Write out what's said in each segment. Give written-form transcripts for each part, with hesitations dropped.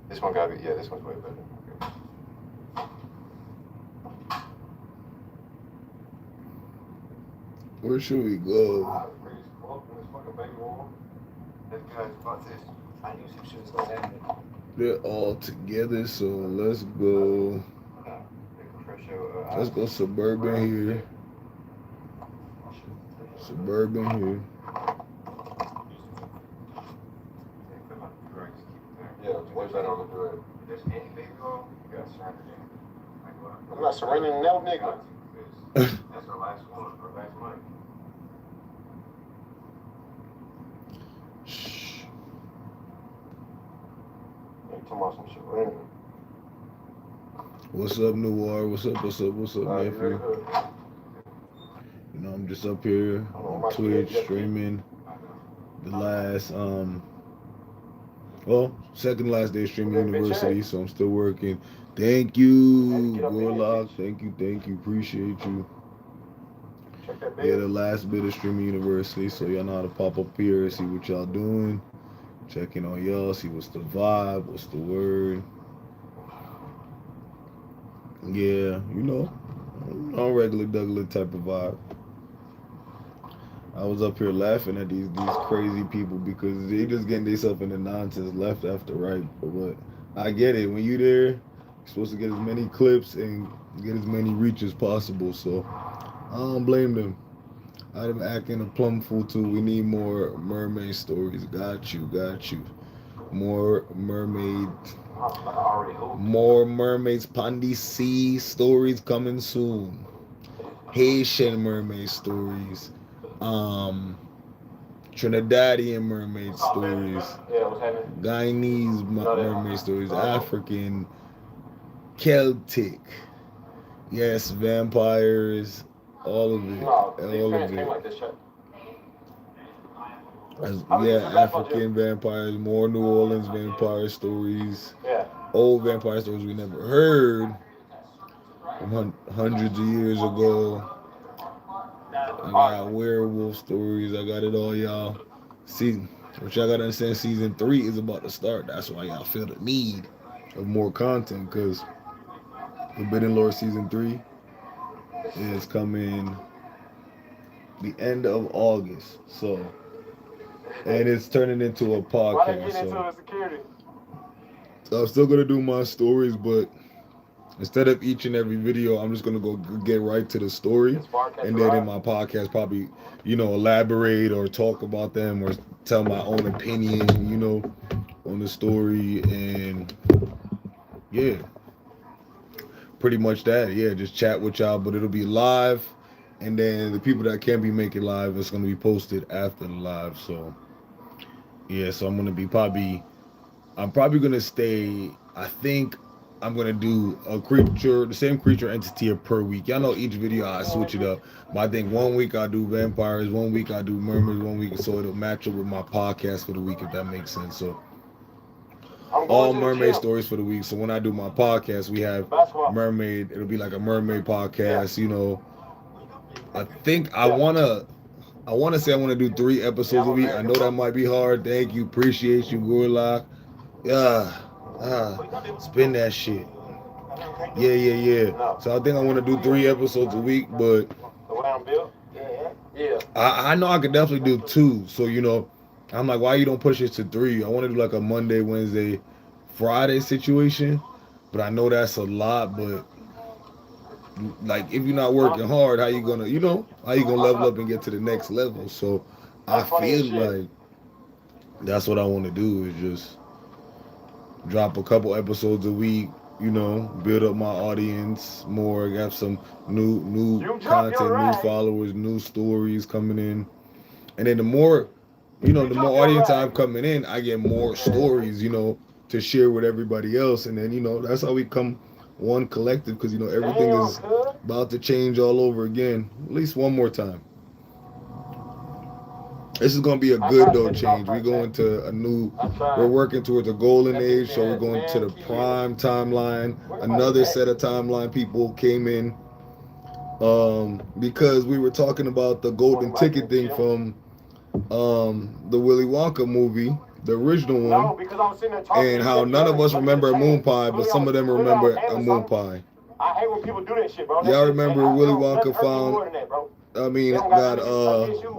This one gotta be, yeah, this one's way better. Okay. Where should we go? They're all together, so let's go. Let's go suburban here. Suburban here. Yeah, what's that on the good? If there's any big girl, you gotta surrender them. I'm not surrendering no nigga. That's our last one, our last mic. Shh. Hey, talking about some surrender. What's up, Noir? What's up, nephew? You know, I'm just up here on Twitch streaming the last, well, second to last day of streaming university, so I'm still working. Thank you, Gorlock. Thank you. Appreciate you. Yeah, the last bit of streaming university, so y'all know how to pop up here, see what y'all doing. Checking on y'all, see what's the vibe, what's the word. Yeah, you know, regular Douglas type of vibe. I was up here laughing at these crazy people because they just getting themselves into nonsense left after right. But I get it. When you there, you're supposed to get as many clips and get as many reach as possible. So I don't blame them. I'm acting a plum fool too. We need more mermaid stories. Got you. More mermaids. Pondy Sea stories coming soon. Haitian mermaid stories. Trinidadian mermaid stories. Guyanese mermaid stories. African. Celtic. Yes, vampires. All of it. African vampires, more New Orleans vampire stories, old vampire stories we never heard from hundreds of years ago. I got werewolf stories. I got it all, y'all. See, what y'all gotta understand, season 3 is about to start. That's why y'all feel the need of more content, because Forbidden Lore season 3 is coming the end of August. So, and it's turning into a podcast. So I'm still gonna do my stories, but instead of each and every video, I'm just gonna go get right to the story, and then in my podcast probably, elaborate or talk about them or tell my own opinion, on the story, and yeah, pretty much that. Yeah, just chat with y'all, but it'll be live, and then the people that can't be making live, it's gonna be posted after the live. So yeah, so I'm probably gonna stay. I think I'm gonna do the same creature entity per week. Y'all know each video I switch it up. But I think 1 week I do vampires, 1 week I do mermaids, 1 week, so it'll match up with my podcast for the week, if that makes sense. So all mermaid stories for the week. So when I do my podcast, we have mermaid. It'll be like a mermaid podcast. I think I wanna say I want to do 3 episodes a week. I know that might be hard. Thank you, appreciate you, Gorlock. Spin that shit. Yeah. So I think I want to do 3 episodes a week, but I know I could definitely do 2. So I'm like, why you don't push it to 3? I want to do like a Monday, Wednesday, Friday situation, but I know that's a lot. But like, if you're not working hard, how you gonna level up and get to the next level? So I feel like that's what I want to do, is just drop a couple episodes a week, build up my audience more, have some new content, new followers, new stories coming in. And then the more audience I have coming in, I get more stories, to share with everybody else. And then, that's how we come one collective, because, everything is about to change all over again, at least one more time. This is going to be a good change. We're working towards a golden age, so we're going to the prime timeline. Another set of timeline people came in. Because we were talking about the golden ticket thing from the Willy Wonka movie, the original one, and how none of us remember a moon pie, but some of them remember a moon pie. I hate when people do that shit, bro. Y'all remember Willy Wonka found,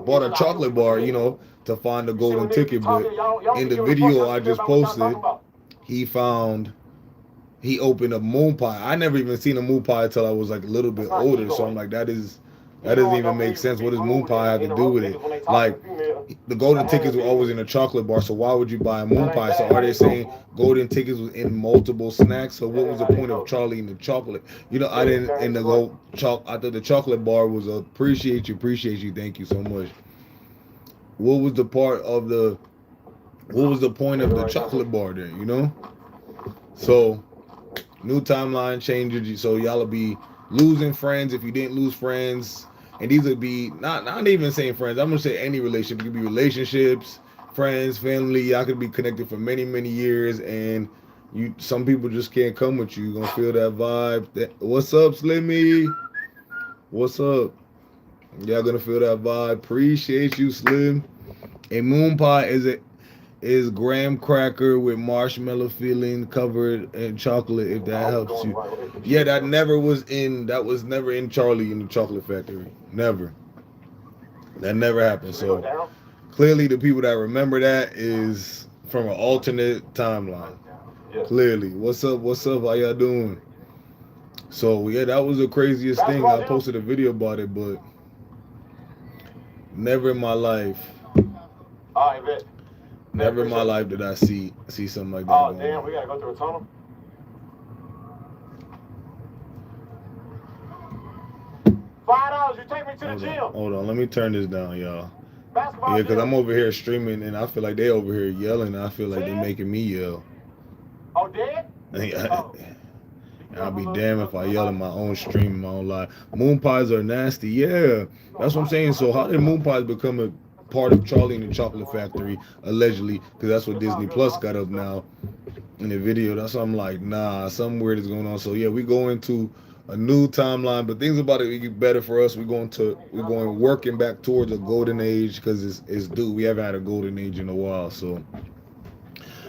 bought a chocolate bar, you know, to find the golden ticket, but in the video I just posted, he opened a moon pie. I never even seen a moon pie until I was like a little bit older, so I'm like, that doesn't even make sense. What does moon pie have to do with it? Like, the golden tickets were always in a chocolate bar, so why would you buy a moon pie? So are they saying golden tickets was in multiple snacks? So what was the point of Charlie and the chocolate? You know, I didn't in the whole I thought the chocolate bar was appreciate you, thank you so much. What was the point of the chocolate bar then, you know? So new timeline changes, so y'all'll be losing friends if you didn't lose friends. And these would be not even saying friends. I'm gonna say any relationship. It could be relationships, friends, family. Y'all could be connected for many, many years, and some people just can't come with you. You're gonna feel that vibe. What's up, Slimmy? What's up? Y'all gonna feel that vibe. Appreciate you, Slim. A moon pie is graham cracker with marshmallow filling covered in chocolate, if that helps you. Yeah, that was never in Charlie and the Chocolate Factory. Never. That never happened. So clearly the people that remember that is from an alternate timeline. Clearly. What's up? How y'all doing? So yeah, that was the craziest thing. I posted a video about it, but never in my life. Never in my life did I see something like that. Oh, damn, we gotta go through a tunnel? $5, you take me to the gym. Hold on, let me turn this down, y'all. Yeah, because I'm over here streaming, and I feel like they over here yelling, and I feel like they're making me yell. Oh, dead? I'll be damned if I yell in my own stream, in my own live. Moon pies are nasty, yeah. That's what I'm saying. So how did moon pies become a part of Charlie and the Chocolate Factory, allegedly, because that's what Disney Plus got up now in the video. That's why I'm like, nah, something weird is going on. So yeah, we go into a new timeline, but things about it get better for us. We're going working back towards a golden age, because it's due. We haven't had a golden age in a while, so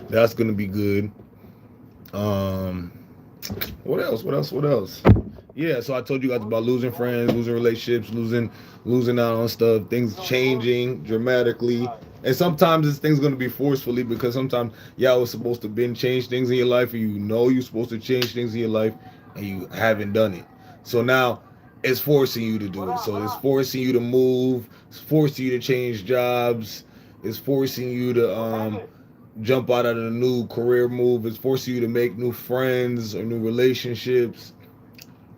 that's gonna be good. What else? Yeah, so I told you guys about losing friends, losing relationships, losing out on stuff, things changing dramatically. And sometimes this thing's going to be forcefully, because sometimes y'all was supposed to been change things in your life, and you know you're supposed to change things in your life, and you haven't done it. So now it's forcing you to do it. So it's forcing you to move, it's forcing you to change jobs, it's forcing you to jump out of a new career move, it's forcing you to make new friends or new relationships.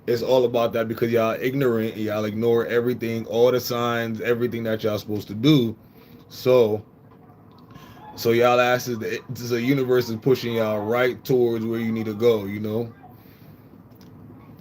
It's all about that, because y'all ignorant, y'all ignore everything, all the signs, everything that y'all supposed to do. So y'all asses, the universe is pushing y'all right towards where you need to go, you know.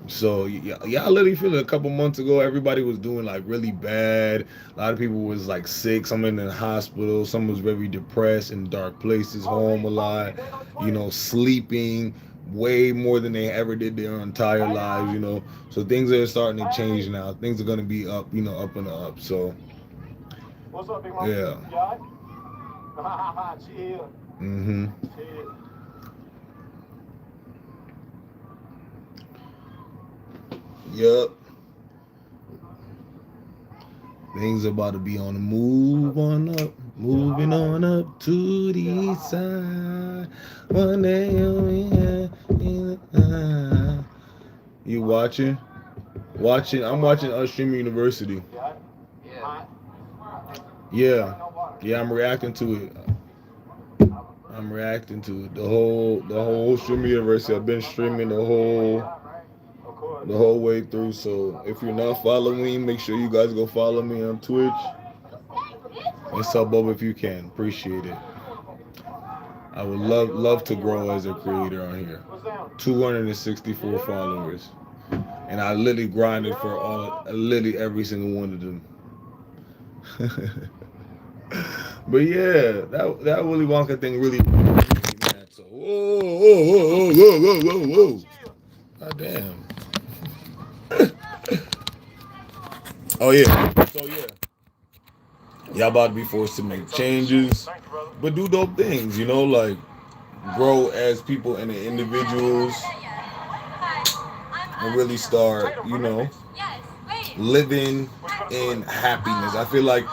So y'all literally feel it. A couple months ago, everybody was doing like really bad. A lot of people was like sick. Some in the hospital. Some was very depressed, in dark places, home a lot. You know, sleeping way more than they ever did their entire lives. You know, so things are starting to change now. Things are gonna be up. You know, up and up. So what's up, big mama? Yeah. Chill. Mm-hmm. Chill. Yep. Things about to be on the move on up, moving on up to the east side. One day you watching? I'm watching Stream University. Yeah, I'm reacting to it. The whole Stream University. I've been streaming the whole way through. So if you're not following me, make sure you guys go follow me on Twitch and sub up if you can. Appreciate it. I would love to grow as a creator on here. 264 followers, and I literally grinded for literally every single one of them. But yeah, that Willy Wonka thing really mad. So whoa. God damn. Oh yeah. So yeah. Y'all about to be forced to make changes, but do dope things, you know, like grow as people and individuals and really start, you know, living in happiness. I feel like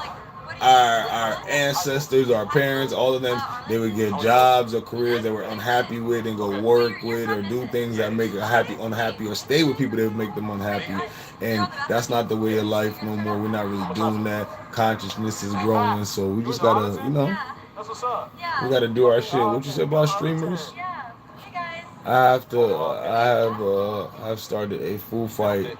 our ancestors, our parents, all of them, they would get jobs or careers they were unhappy with and go work with or do things that make them happy, unhappy, or stay with people that would make them unhappy. And that's not the way of life no more. We're not really doing that. Consciousness is growing, so we just gotta, you know, we gotta do our shit. What you said about streamers? I have started a full fight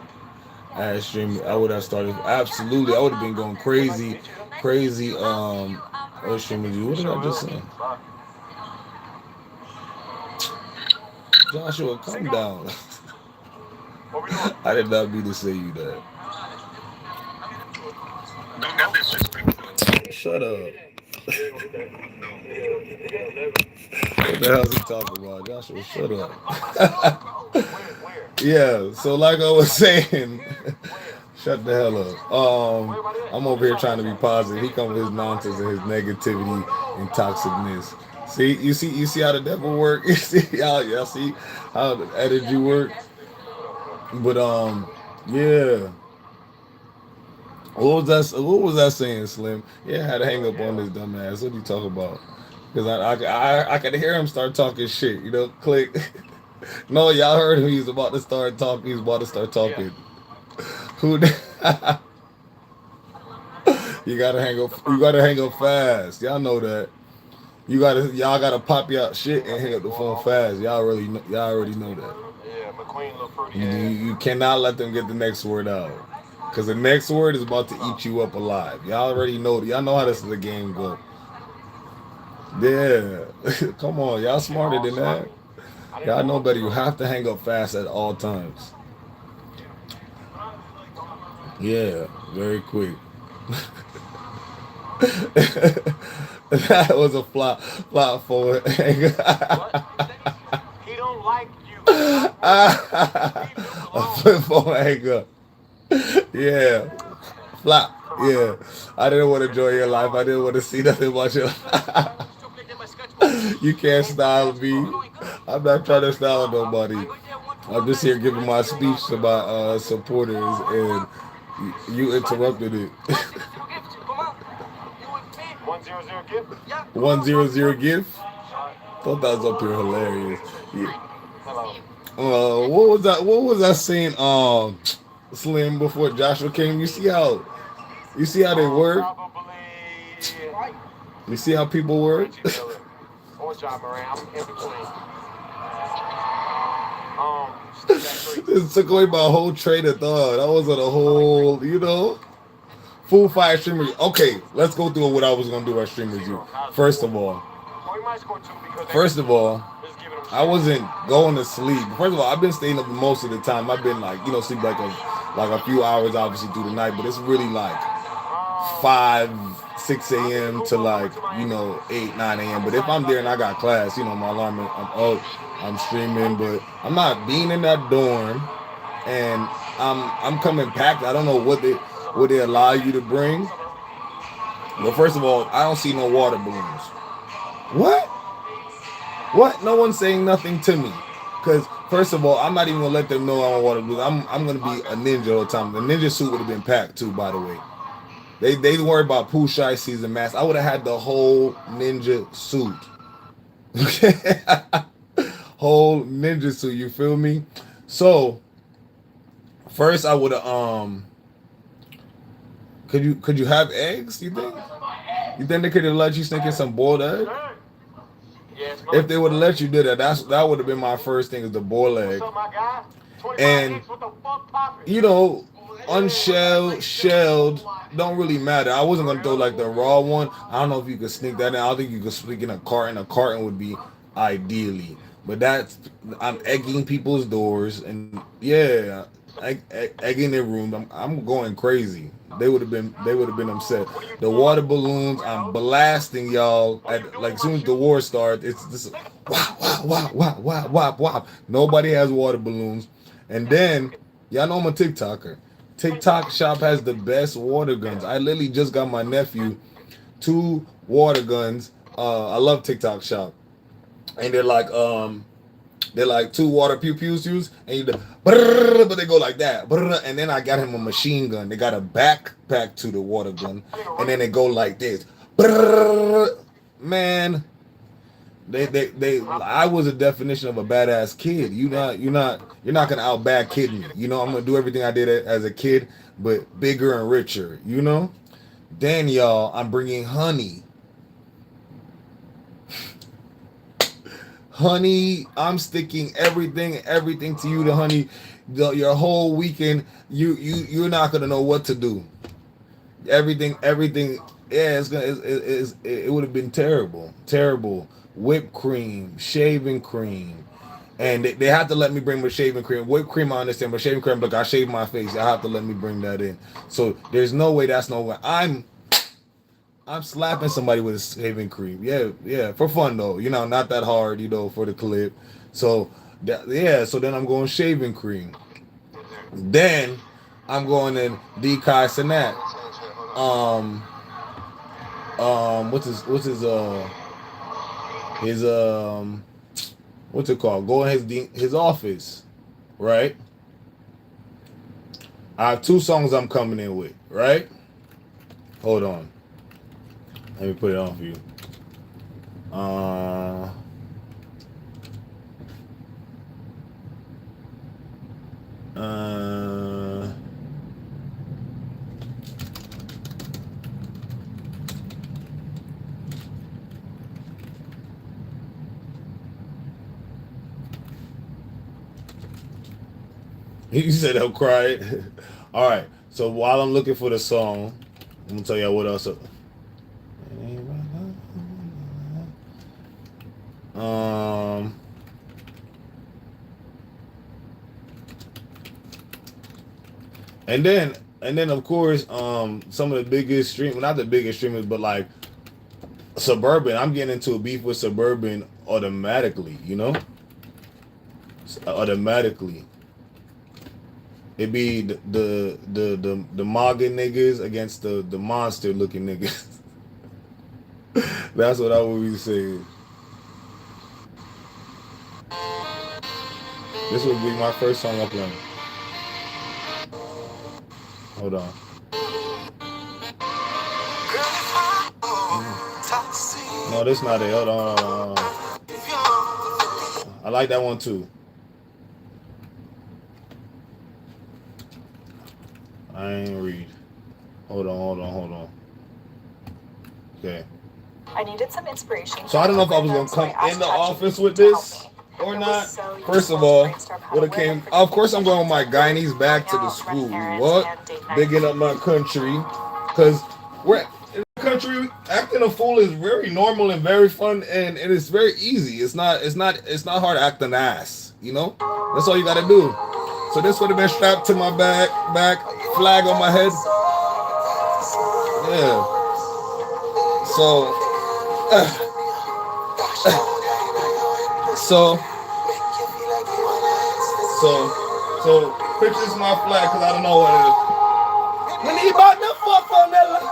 as streamer. I would have started absolutely. I would have been going crazy. What streamers do? What did I just say? Joshua, calm down. I did not mean to say you that. Shut up. What the hell is he talking about? Joshua, shut up. Yeah, so like I was saying, shut the hell up. I'm over here trying to be positive. He come with his nonsense and his negativity and toxicness. See, you see how the devil work. You see how y'all see how the energy work. But yeah. What was that saying, Slim? Yeah, I had to hang up on this dumbass. What you talk about? Because I could hear him start talking shit. You know, click. No, y'all heard him. He's about to start talking. He's about to start talking. Who? You gotta hang up. You gotta hang up fast. Y'all know that. Y'all gotta pop y'all shit and hang up the phone fast. Y'all already know that. You cannot let them get the next word out. Because the next word is about to eat you up alive. Y'all already know. Y'all know how this is the game go. Yeah. Come on. Y'all smarter than that. Y'all know better. You have to hang up fast at all times. Yeah. Very quick. That was a flop forward. He don't like you. A flip phone anger. Yeah. Flop. Yeah. I didn't want to enjoy your life. I didn't want to see nothing about your life. You can't style me. I'm not trying to style nobody. I'm just here giving my speech to my supporters, and you interrupted it. 100 gift? 100 gift? Thought that was up here hilarious. Yeah. What was that saying? Slim before Joshua came. You see how they work? You see how people work? This took away my whole train of thought. I was on a whole, you know, full fire streamers. Okay, let's go through what I was gonna do at streamers. You first of all, I wasn't going to sleep. First of all, I've been staying up most of the time. I've been like, you know, sleep like a few hours obviously through the night, but it's really like 5, 6 a.m. to like, you know, 8, 9 a.m. But if I'm there and I got class, you know, my alarm, I'm up, I'm streaming, but I'm not being in that dorm, and I'm coming packed. I don't know what they allow you to bring. But first of all, I don't see no water balloons. What? No one's saying nothing to me. Because, first of all, I'm not even going to let them know I'm a water balloon. I'm going to be a ninja all the time. The ninja suit would have been packed, too, by the way. They worry about poo shy season mask. I would have had the whole ninja suit. Whole ninja suit, you feel me? So, first I would have, could you have eggs, you think? You think they could have let you sneak in some boiled egg? If they would have let you do that, that would have been my first thing, is the boiled egg. And, you know, unshelled, shelled, don't really matter. I wasn't going to throw like the raw one. I don't know if you could sneak that in. I don't think you could sneak in a carton. A carton would be ideally. But I'm egging people's doors, and yeah, egging their room. I'm going crazy. They would have been upset. The water balloons, I'm blasting y'all at, like, as soon as the war starts. It's just wow. Nobody has water balloons. And then y'all know I'm a TikToker. TikTok shop has the best water guns. I literally just got my nephew 2 water guns. I love TikTok shop, and they're like 2 water pew pews, and you but they go like that. And then I got him a machine gun. They got a backpack to the water gun, and then they go like this. Man, I was a definition of a badass kid. You're not gonna out bad kid me. You know, I'm gonna do everything I did as a kid, but bigger and richer. You know. Then y'all, I'm bringing honey. Honey, I'm sticking everything to you, the honey. Your whole weekend, you're not gonna know what to do. Everything. Yeah, it would have been terrible. Whipped cream, shaving cream, and they have to let me bring my shaving cream. Whipped cream, I understand, but shaving cream, look, I shaved my face. I have to let me bring that in. So there's no way. That's no way. I'm slapping somebody with a shaving cream. Yeah, for fun though. You know, not that hard. You know, for the clip. So So then I'm going shaving cream. Then I'm going in Dekai Sanat. What's it called? Go in his office, right? I have 2 songs I'm coming in with, right? Hold on. Let me put it on for you. You said I'll cry. All right. So while I'm looking for the song, I'm gonna tell y'all what else. And then of course, some of the biggest not the biggest streamers, but like Suburban. I'm getting into a beef with Suburban automatically, you know? Automatically. It be the MAGA niggas against the monster looking niggas. That's what I would be saying. This would be my first song up on. Hold on. No, that's not it. Hold on. I like that one too. I ain't read. Hold on. Okay. I needed some inspiration. So I don't know if I was gonna come in the office with this or not. First of all, would have came. Of course, I'm going with my Guyanese back to the school. What? Bigging up my country, cause we're in the country. Acting a fool is very normal and very fun, and it is very easy. It's not hard to act an ass. You know, that's all you gotta do. So this would have been strapped to my back, flag on my head. Yeah. So pictures my flag because I don't know what it is. When he about to fuck on that line.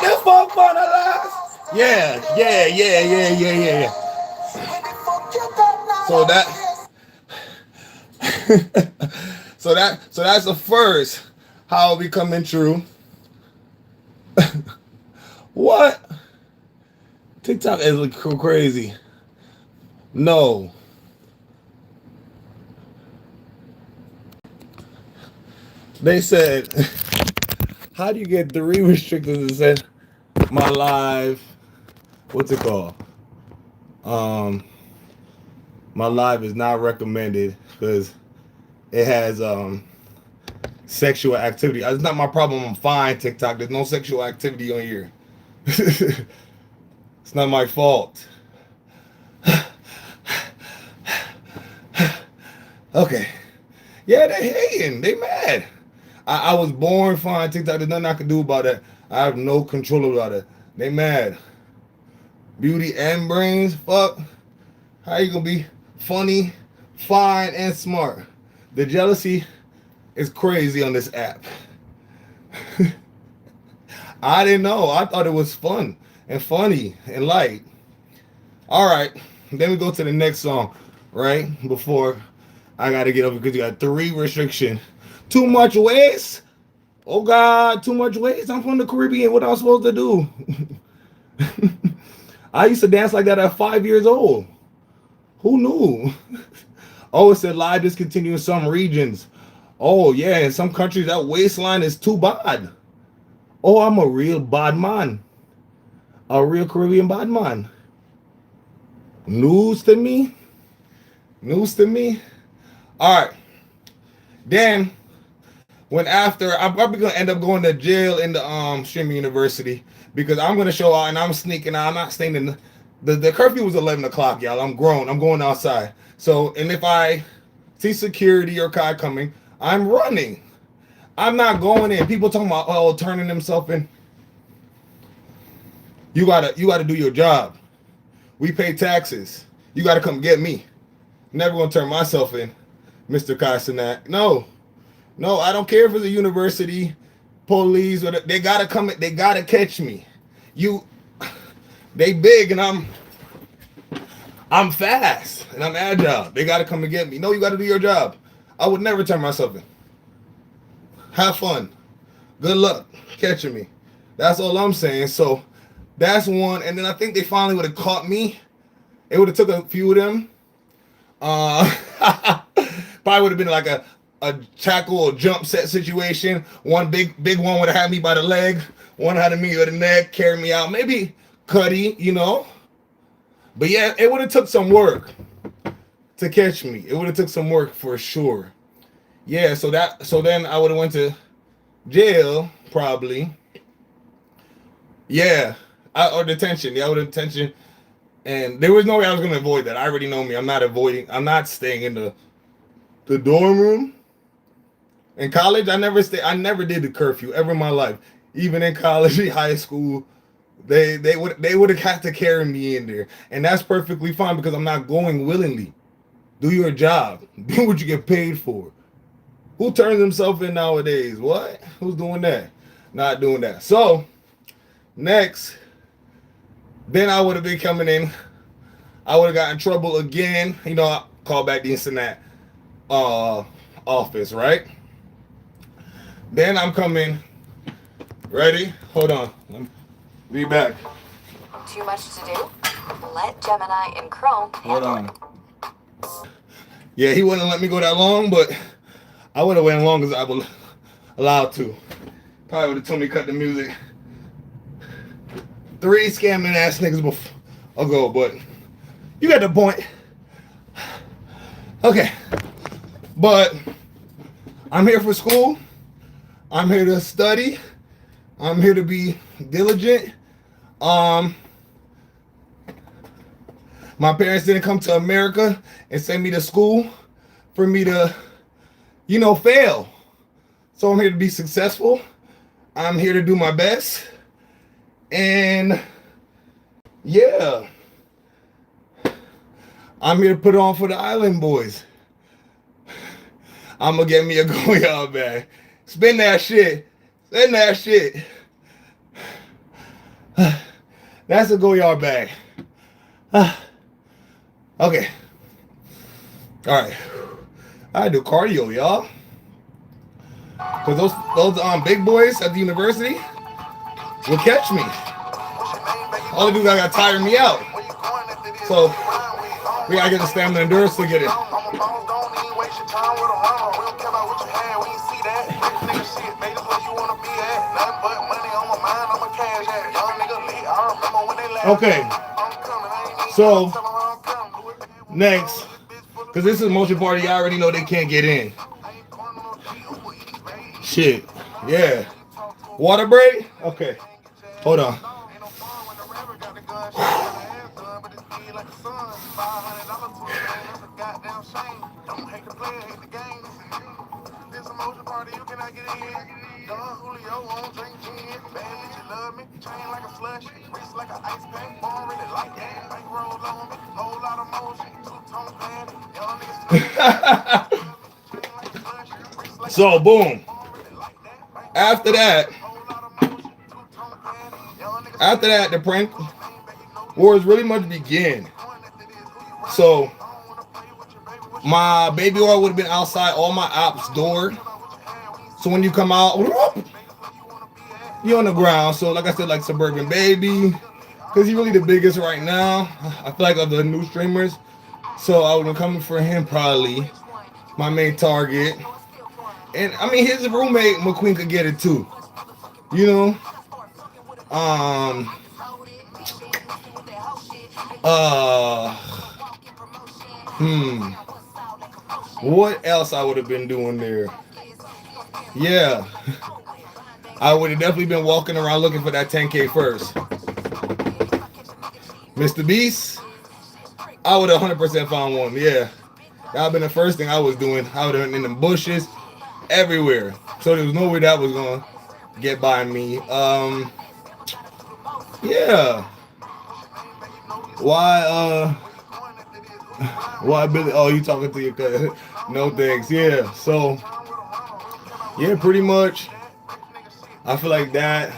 This fuck for the last. Yeah. So that's the first. How we coming true? What? TikTok is looking crazy. No. They said, how do you get 3 restrictions and said my live, what's it called? My live is not recommended because it has sexual activity. It's not my problem. I'm fine, TikTok. There's no sexual activity on here. It's not my fault. Okay. Yeah, they hating. They mad. I was born fine, TikTok. There's nothing I can do about that. I have no control about it. They mad. Beauty and brains, fuck. How you gonna be funny, fine, and smart? The jealousy is crazy on this app. I didn't know. I thought it was fun and funny and light. All right, then we go to the next song, right? Before I gotta get over because you got 3 restriction. Too much waste. Oh God, too much waste. I'm from the Caribbean. What am I supposed to do? I used to dance like that at 5 years old. Who knew? Oh, it said live discontinued in some regions. Oh yeah, in some countries that waistline is too bad. Oh, I'm a real bad man. A real Caribbean bad man. News to me. News to me. All right. Then, when after, I'm probably going to end up going to jail in the streaming university because I'm going to show out and I'm sneaking out. I'm not staying in the curfew was 11 o'clock, y'all. I'm grown. I'm going outside. So, and if I see security or Kai coming, I'm running. I'm not going in. People talking about, oh, turning themselves in. You gotta do your job. We pay taxes. You gotta come get me. Never gonna turn myself in, Mr. Kai Sinat. No, I don't care if it's a university, police, or they gotta come. They gotta catch me. They big and I'm fast and I'm agile. They gotta come and get me. No, you gotta do your job. I would never turn myself in. Have fun. Good luck catching me. That's all I'm saying. So that's one. And then I think they finally would have caught me. It would have took a few of them. Probably would have been like a tackle or jump set situation. One big one would have had me by the leg. One had me by the neck, carry me out. Maybe Cuddy, you know. But yeah, it would have took some work to catch me. It would have took some work for sure. Yeah, so then I would have went to jail probably. Yeah, or detention. Yeah, I would have detention. And there was no way I was going to avoid that. I already know me. I'm not staying in the dorm room. In college, I never did the curfew ever in my life. Even in college, high school, they would have had to carry me in there. And that's perfectly fine because I'm not going willingly. Do your job. Do what you get paid for. Who turns himself in nowadays? What? Who's doing that? Not doing that. So, next, then I would have been coming in. I would have got in trouble again. You know, I call back the instant office, right? Then I'm coming. Ready? Hold on. Be back. Too much to do? Let Gemini in Chrome. Hold on. Yeah, he wouldn't let me go that long, but I would have went as long as I was allowed to. Probably would have told me to cut the music 3 scamming ass niggas ago, but you got the point. Okay. But I'm here for school. I'm here to study. I'm here to be diligent. My parents didn't come to America and send me to school for me to, fail. So I'm here to be successful. I'm here to do my best. And yeah, I'm here to put on for the island boys. I'm gonna get me a go-yard bag. Spend that shit. Spend that shit. That's a go-yard bag. Okay. All right. I do cardio, y'all. Cause those big boys at the university will catch me. All they do is I gotta tire me out. So we gotta get the stamina and endurance to get it. Okay. So next, because this is motion party, I already know they can't get in. Shit. Yeah. Water break? Okay. Hold on. So boom. After that, the prank wars really much begin. So my baby oil would have been outside all my ops' door. So when you come out, you're on the ground. So like I said, like Suburban Baby, because he's really the biggest right now. I feel like of the new streamers. So I would have coming for him probably, my main target. And I mean his roommate McQueen could get it too. You know? What else I would have been doing there? Yeah. I would have definitely been walking around looking for that 10K first. Mr. Beast, I would have 100% found one. Yeah. That would have been the first thing I was doing. I would have been in the bushes, everywhere. So there was no way that was going to get by me. Yeah. Why Billy? Oh, you talking to your cousin? No thanks. Yeah. So, yeah, pretty much. I feel like that'd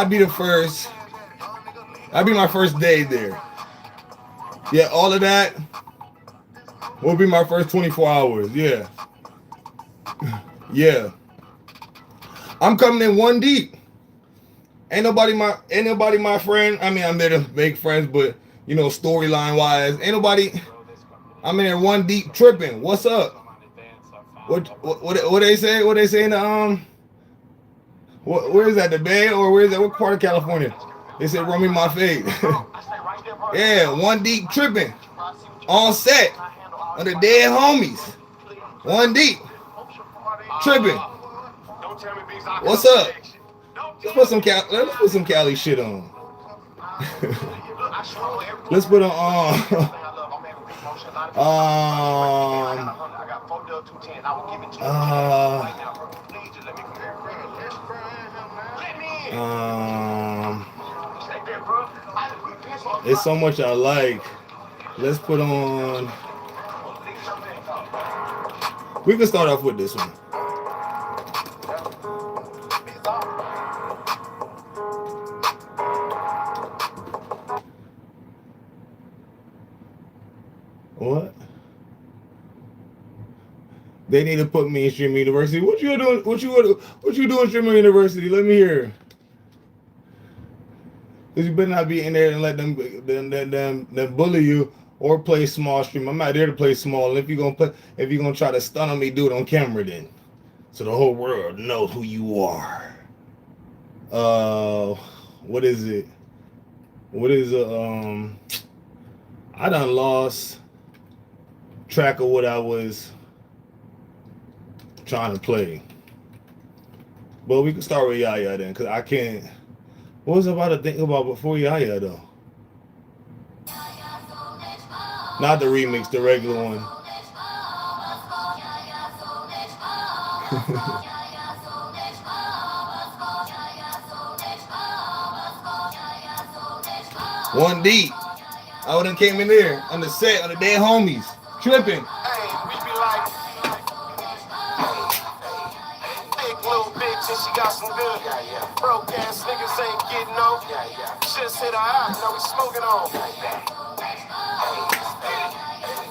be the first. That'd be my first day there. Yeah, all of that will be my first 24 hours. Yeah. Yeah. I'm coming in one deep. Ain't nobody my friend. I mean, I'm there to make friends, but you know, storyline wise, ain't nobody. I'm in there one deep tripping. What's up? What they say? What they say in the where is that, the Bay, or where is that? What part of California? They said run me my fade. Yeah, one deep tripping on set of the dead homies. One deep tripping. What's up? Let's put some Cali shit on. Let's put on it's so much I like. Let's put on. We can start off with this one. What? They need to put me in Streamer University. What you doing? What you doing, Streamer University? Let me hear. Cause you better not be in there and let them bully you or play small stream. I'm not there to play small. If you're gonna try to stun on me, do it on camera then, so the whole world knows who you are. What is it? What is I done lost track of what I was trying to play. But we can start with Yaya then, because I can't. What was I about to think about before Yaya though? Not the remix, the regular one. One deep. I would've came in there on the set on the dead homies, tripping. She got some good. Broke ass niggas ain't getting no. Just hit her out, now we smoking on.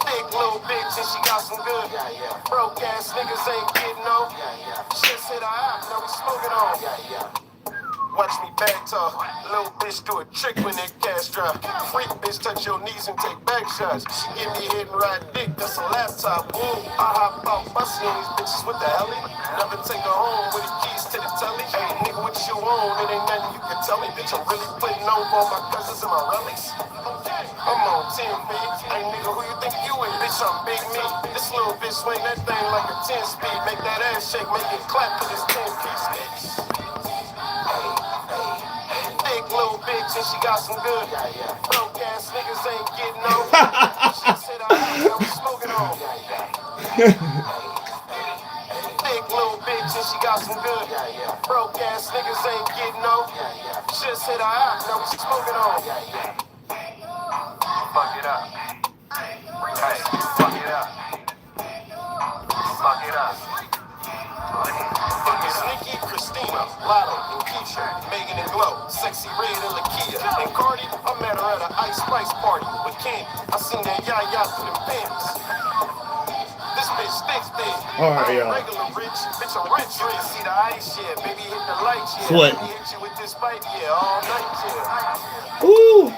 Big little bitch and she got some good. Broke ass niggas ain't getting no. Just hit her out, now we smoking on. Watch me back talk. Little bitch do a trick when that cash drop. Freak bitch touch your knees and take back shots. She give me head and ride dick, that's a laptop. Boom, I hop out bustin' on these bitches with the heli. Never take her home with the keys to the telly. Hey nigga, what you you on, it ain't nothing you can tell me, bitch. I'm really putting on for my cousins and my relics. I'm on 10, bitch. Hey, nigga, who you think you is? Bitch, I'm big me. This little bitch swing that thing like a 10 speed. Make that ass shake, make it clap to this 10-piece, bitch. Big little bitch, and she got some good. Broke ass niggas ain't getting no. She said, now we smoking on. Big little bitch, and she got some good. Broke ass niggas ain't getting no. Just hit her out, now we smoking on. Fuck it up. Hey, fuck it up. Fuck it up. It's Nikki, Christina, Lotto, and Keisha, Megan and Glow, Sexy Red and Lakia. And Cardi, I met her at an Ice Spice party with Ken. I seen that yaya through them pants. This bitch sticks big. Alright, y'all. Regular rich, bitch, I'm rich. You ain't see the ice yet, baby, hit the lights yet. Sweat. Baby, hit you with this bite, yeah, all night, yeah. Woo!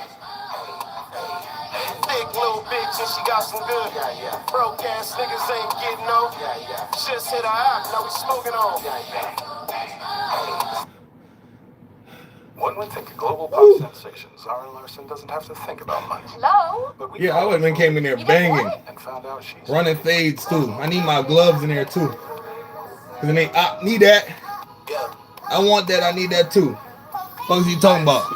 Big little bitch, and she got some good. Broke ass niggas ain't getting no. Just hit her out, now we smoking on. One would think a global pop sensation, Zara Larsson doesn't have to think about money. Hello? But we Yeah, I would have been came in there banging. and found out she's Running fades too. I need my gloves in there too. Cause I need that. yeah. I want that. I need that too. What you talking about?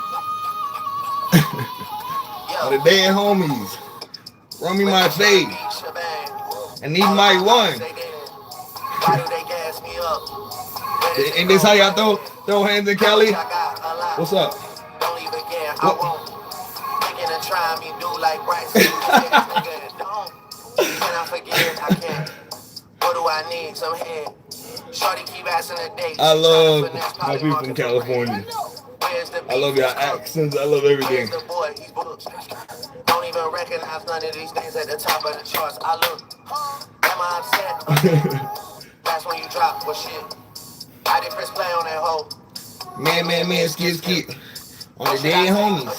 The dead homies. Run me my fade. I need my one. Why do they gas me up? And this how y'all throw hands in Cali? What's up? Don't even care. I won't. Thinking and trying me do like Bryce. Don't. Can I forget? I can't. What do I need? Some head. Shorty keep asking a date. I love my people from California. I love your accents. I love everything. Don't even recognize none of these things at the top of the charts. I look. Am I upset? That's when you drop. What shit? I did press play on that hoe. Man, skip. On the dead homies.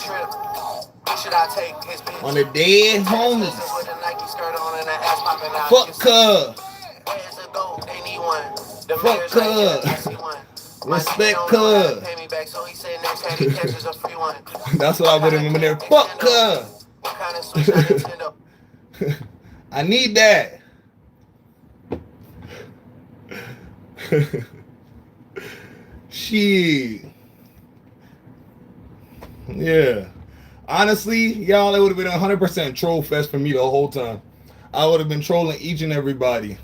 Should I take his bitch? On the dead homies. With a Nike skirt on and an ass popping out. Fuck cuz. Where's the gold? They need one. The Fuck mayor's like, yeah, I cuz. see one. Respect cuz. Pay me back, so he said next time he catches a free one. That's what I would have been there. Fuck cuz. What kind of switch on Nintendo? I need that. Shit. Yeah. Honestly, y'all, it would have been 100% troll fest for me the whole time. I would have been trolling each and everybody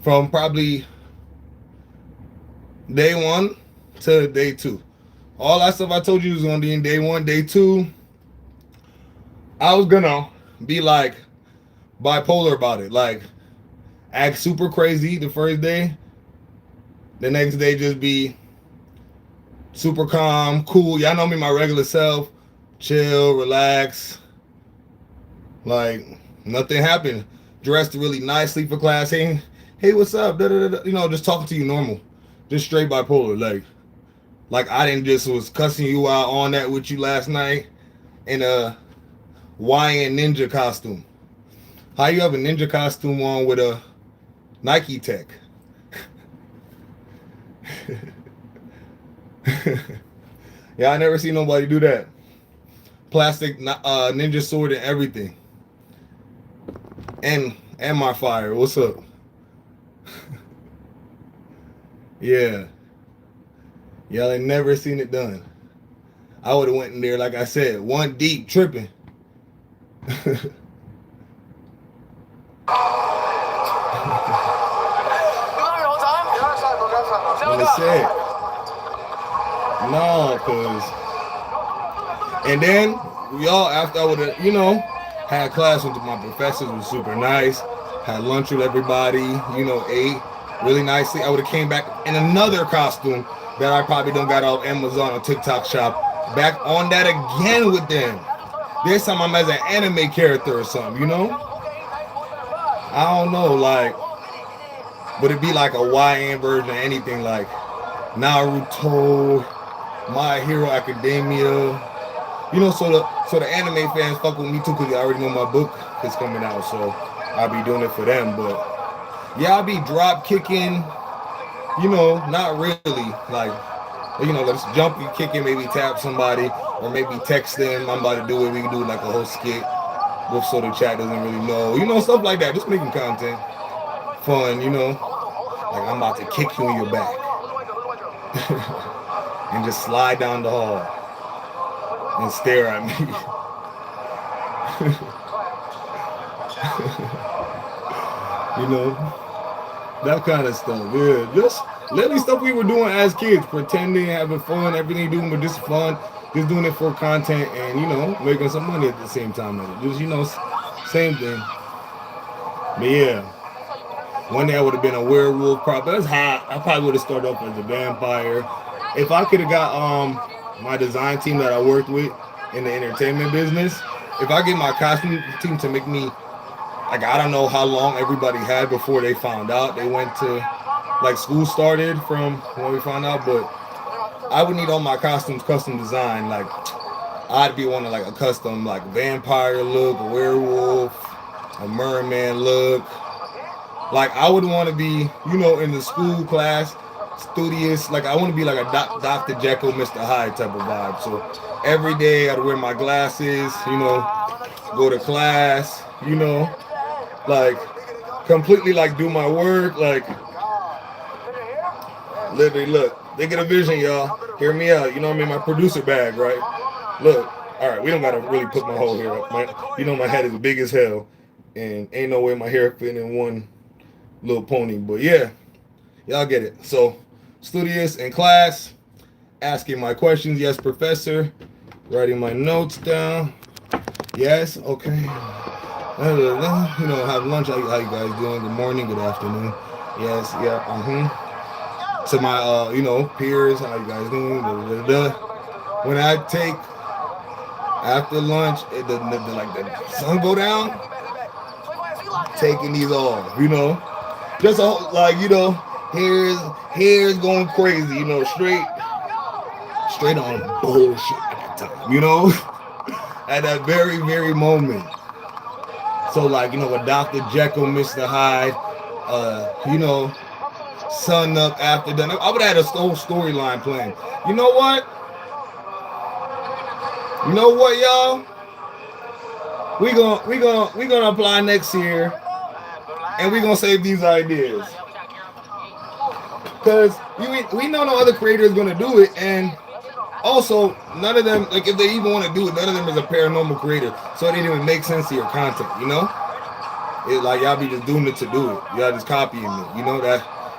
from probably day 1 to day 2. All that stuff I told you was going to be in day 1, day 2. I was going to be like bipolar about it. Like, act super crazy the first day. The next day just be super calm, cool. Y'all know me, my regular self. Chill, relax. Like, nothing happened. Dressed really nicely for class. Hey, what's up? You know, just talking to you normal. Just straight bipolar. Like I didn't just was cussing you out on that with you last night in a Hawaiian ninja costume. How you have a ninja costume on with a Nike Tech? Yeah, I never seen nobody do that. Plastic ninja sword and everything. And my fire. What's up? Yeah. Y'all ain't never seen it done. I would have went in there, like I said, one deep, tripping. What I said. No, cause, and then y'all, after I would have, you know, had class with my professors, was super nice. Had lunch with everybody, you know, ate really nicely. I would have came back in another costume that I probably don't got off Amazon or TikTok shop. Back on that again with them. This time I'm as an anime character or something, you know? I don't know, like, would it be like a YN version of anything like Naruto, My Hero Academia? You know, so the anime fans fuck with me too, because they already know my book is coming out, so I'll be doing it for them. But yeah, I'll be drop kicking, you know, not really. Like, You know, let's jump and kick it, maybe tap somebody, or maybe text them. I'm about to do it. We can do like a whole skit with so the chat doesn't really know. You know, stuff like that. Just making content fun, you know. Like I'm about to kick you in your back. And just slide down the hall and stare at me. You know, that kind of stuff. Yeah, just literally stuff we were doing as kids, pretending, having fun, everything doing but just fun, just doing it for content and, you know, making some money at the same time. Just, you know, same thing. But yeah, one day I would have been a werewolf. Probably that's hot. I probably would have started off as a vampire. If I could have got my design team that I worked with in the entertainment business, if I get my costume team to make me, like, I don't know how long everybody had before they found out. They went to, like, school started from when we found out, but I would need all my costumes custom designed. Like, I'd be wanting, like, a custom, like, vampire look, a werewolf, a merman look. Like, I would want to be, you know, in the school class, studious. Like, I want to be like a Dr. Jekyll, Mr. Hyde type of vibe. So every day I'd wear my glasses, you know, go to class, you know, like completely like do my work. Like, literally, look, they get a vision, y'all. Hear me out. You know what I mean? My producer bag, right? Look, all right, we don't got to really put my whole hair up. You know, my head is big as hell. And ain't no way my hair fit in one little pony. But yeah, y'all get it. So, studious in class, asking my questions. Yes, professor. Writing my notes down. Yes, okay. You know, have lunch. How you guys doing? Good morning, good afternoon. Yes, yeah, To my, you know, peers, how you guys doing? When I take, after lunch, like the sun go down, taking these off, you know. Just like, you know, hair's going crazy, you know, straight on bullshit at that time, you know, at that very, very moment. So like, you know, with Dr. Jekyll, Mr. Hyde, you know, sun up after done. I would have had a whole storyline planned. You know what? You know what, y'all? We gonna apply next year. And we're going to save these ideas. Because we know no other creator is going to do it. And also, none of them, like if they even want to do it, none of them is a paranormal creator. So it didn't even make sense to your content, you know? It's like y'all be just doing it to do it. Y'all just copying it, you know?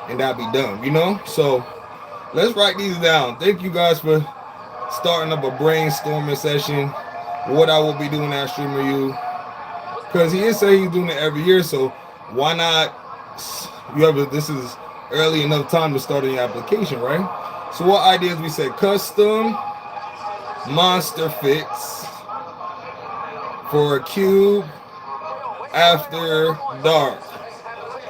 And that be dumb, you know? So let's write these down. Thank you guys for starting up a brainstorming session. What I will be doing at Streamer U. Because he is saying he's doing it every year, so why not? This is early enough time to start your application, right? So what ideas we said? Custom monster fits for a cube after dark.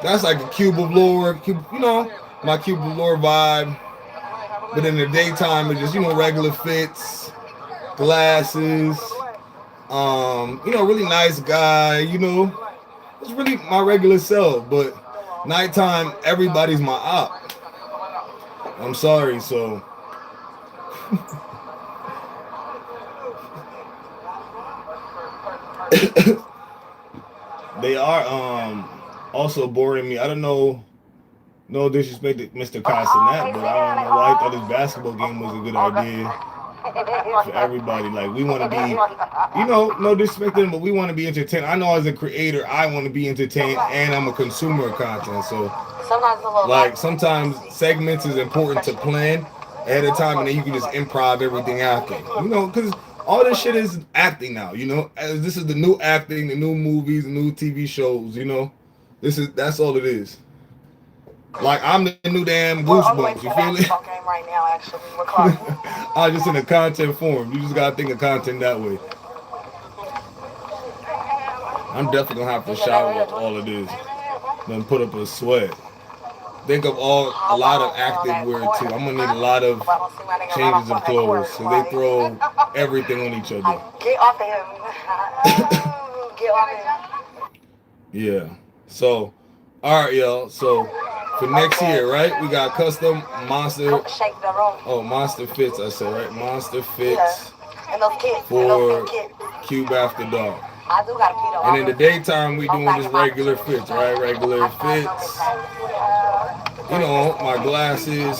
That's like a cube of lore, you know, my cube of lore vibe. But in the daytime, it's just, you know, regular fits, glasses, you know, really nice guy, you know. It's really my regular self, but nighttime, everybody's my op. I'm sorry, so. They are also boring me. I don't know, no disrespect to Mr. Castanet, but I don't know why I thought this basketball game was a good idea for everybody. Like, we want to be, you know, no disrespect to them, but we want to be entertained. I know as a creator, I want to be entertained, and I'm a consumer of content. So, like, sometimes segments is important to plan ahead of time, and then you can just improv everything after. You know, because all this shit is acting now. You know, this is the new acting, the new movies, the new TV shows. You know, that's all it is. Like, I'm the new damn Goosebumps, you feel it? Right now, actually. I'm just in a content form. You just gotta think of content that way. I'm definitely gonna have to shower up all of this. Then put up a sweat. Think of a lot of active wear too. I'm gonna need a lot of changes of clothes. So they throw everything on each other. Get off of him. Get off of him. Yeah. So All right, y'all. So for next year, right? We got custom monster. Shake the room. Oh, monster fits. I said right. Monster fits And those kids. for Cube After Dark. I do got a pedo. And in the daytime, we doing just regular fits, right? Regular fits. You know, my glasses.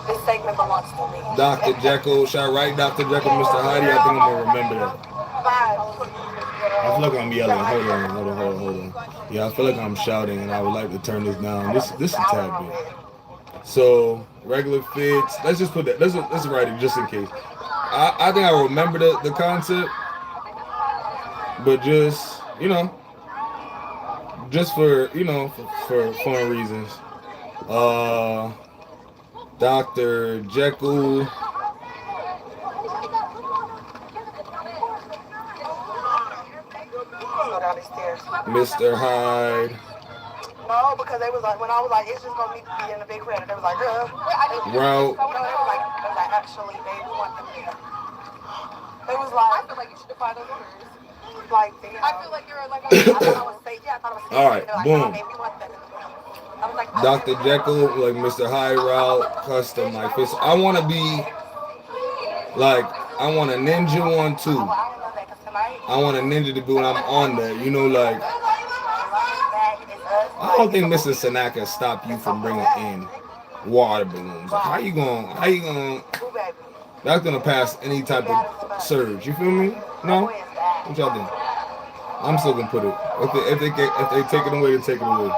This segment belongs to me. Dr. Jekyll. Should I write Dr. Jekyll, Mr. Heidi? I think I'm gonna remember that. I feel like I'm yelling. Hold on. Yeah, I feel like I'm shouting, and I would like to turn this down. This is a tad bit. So regular fits. Let's just put that. Let's write it just in case. I think I remember the concept, but just just for for fun reasons. Dr. Jekyll. Mr. Hyde. No, because they was like, when I was like, it's just gonna need to be in the big credit. They was like, Route. No, they was like, actually, they want them there. They was like, I feel like you should find those orders. Like, I feel like you're like, I thought I was safe. Yeah, I thought I was safe. All right, like, boom. Oh, baby, we want them. I was like, Dr. Jekyll, like Mr. Hyde route, custom, like this. I want to be like, I want a ninja one too. I want a ninja to be when I'm on that. You know, like, I don't think Mr. Sanaka stopped you from bringing in water balloons. Like, how you going that's gonna pass any type of surge. You feel me? No? What y'all think? I'm still gonna put it. If they take it away, they take it away.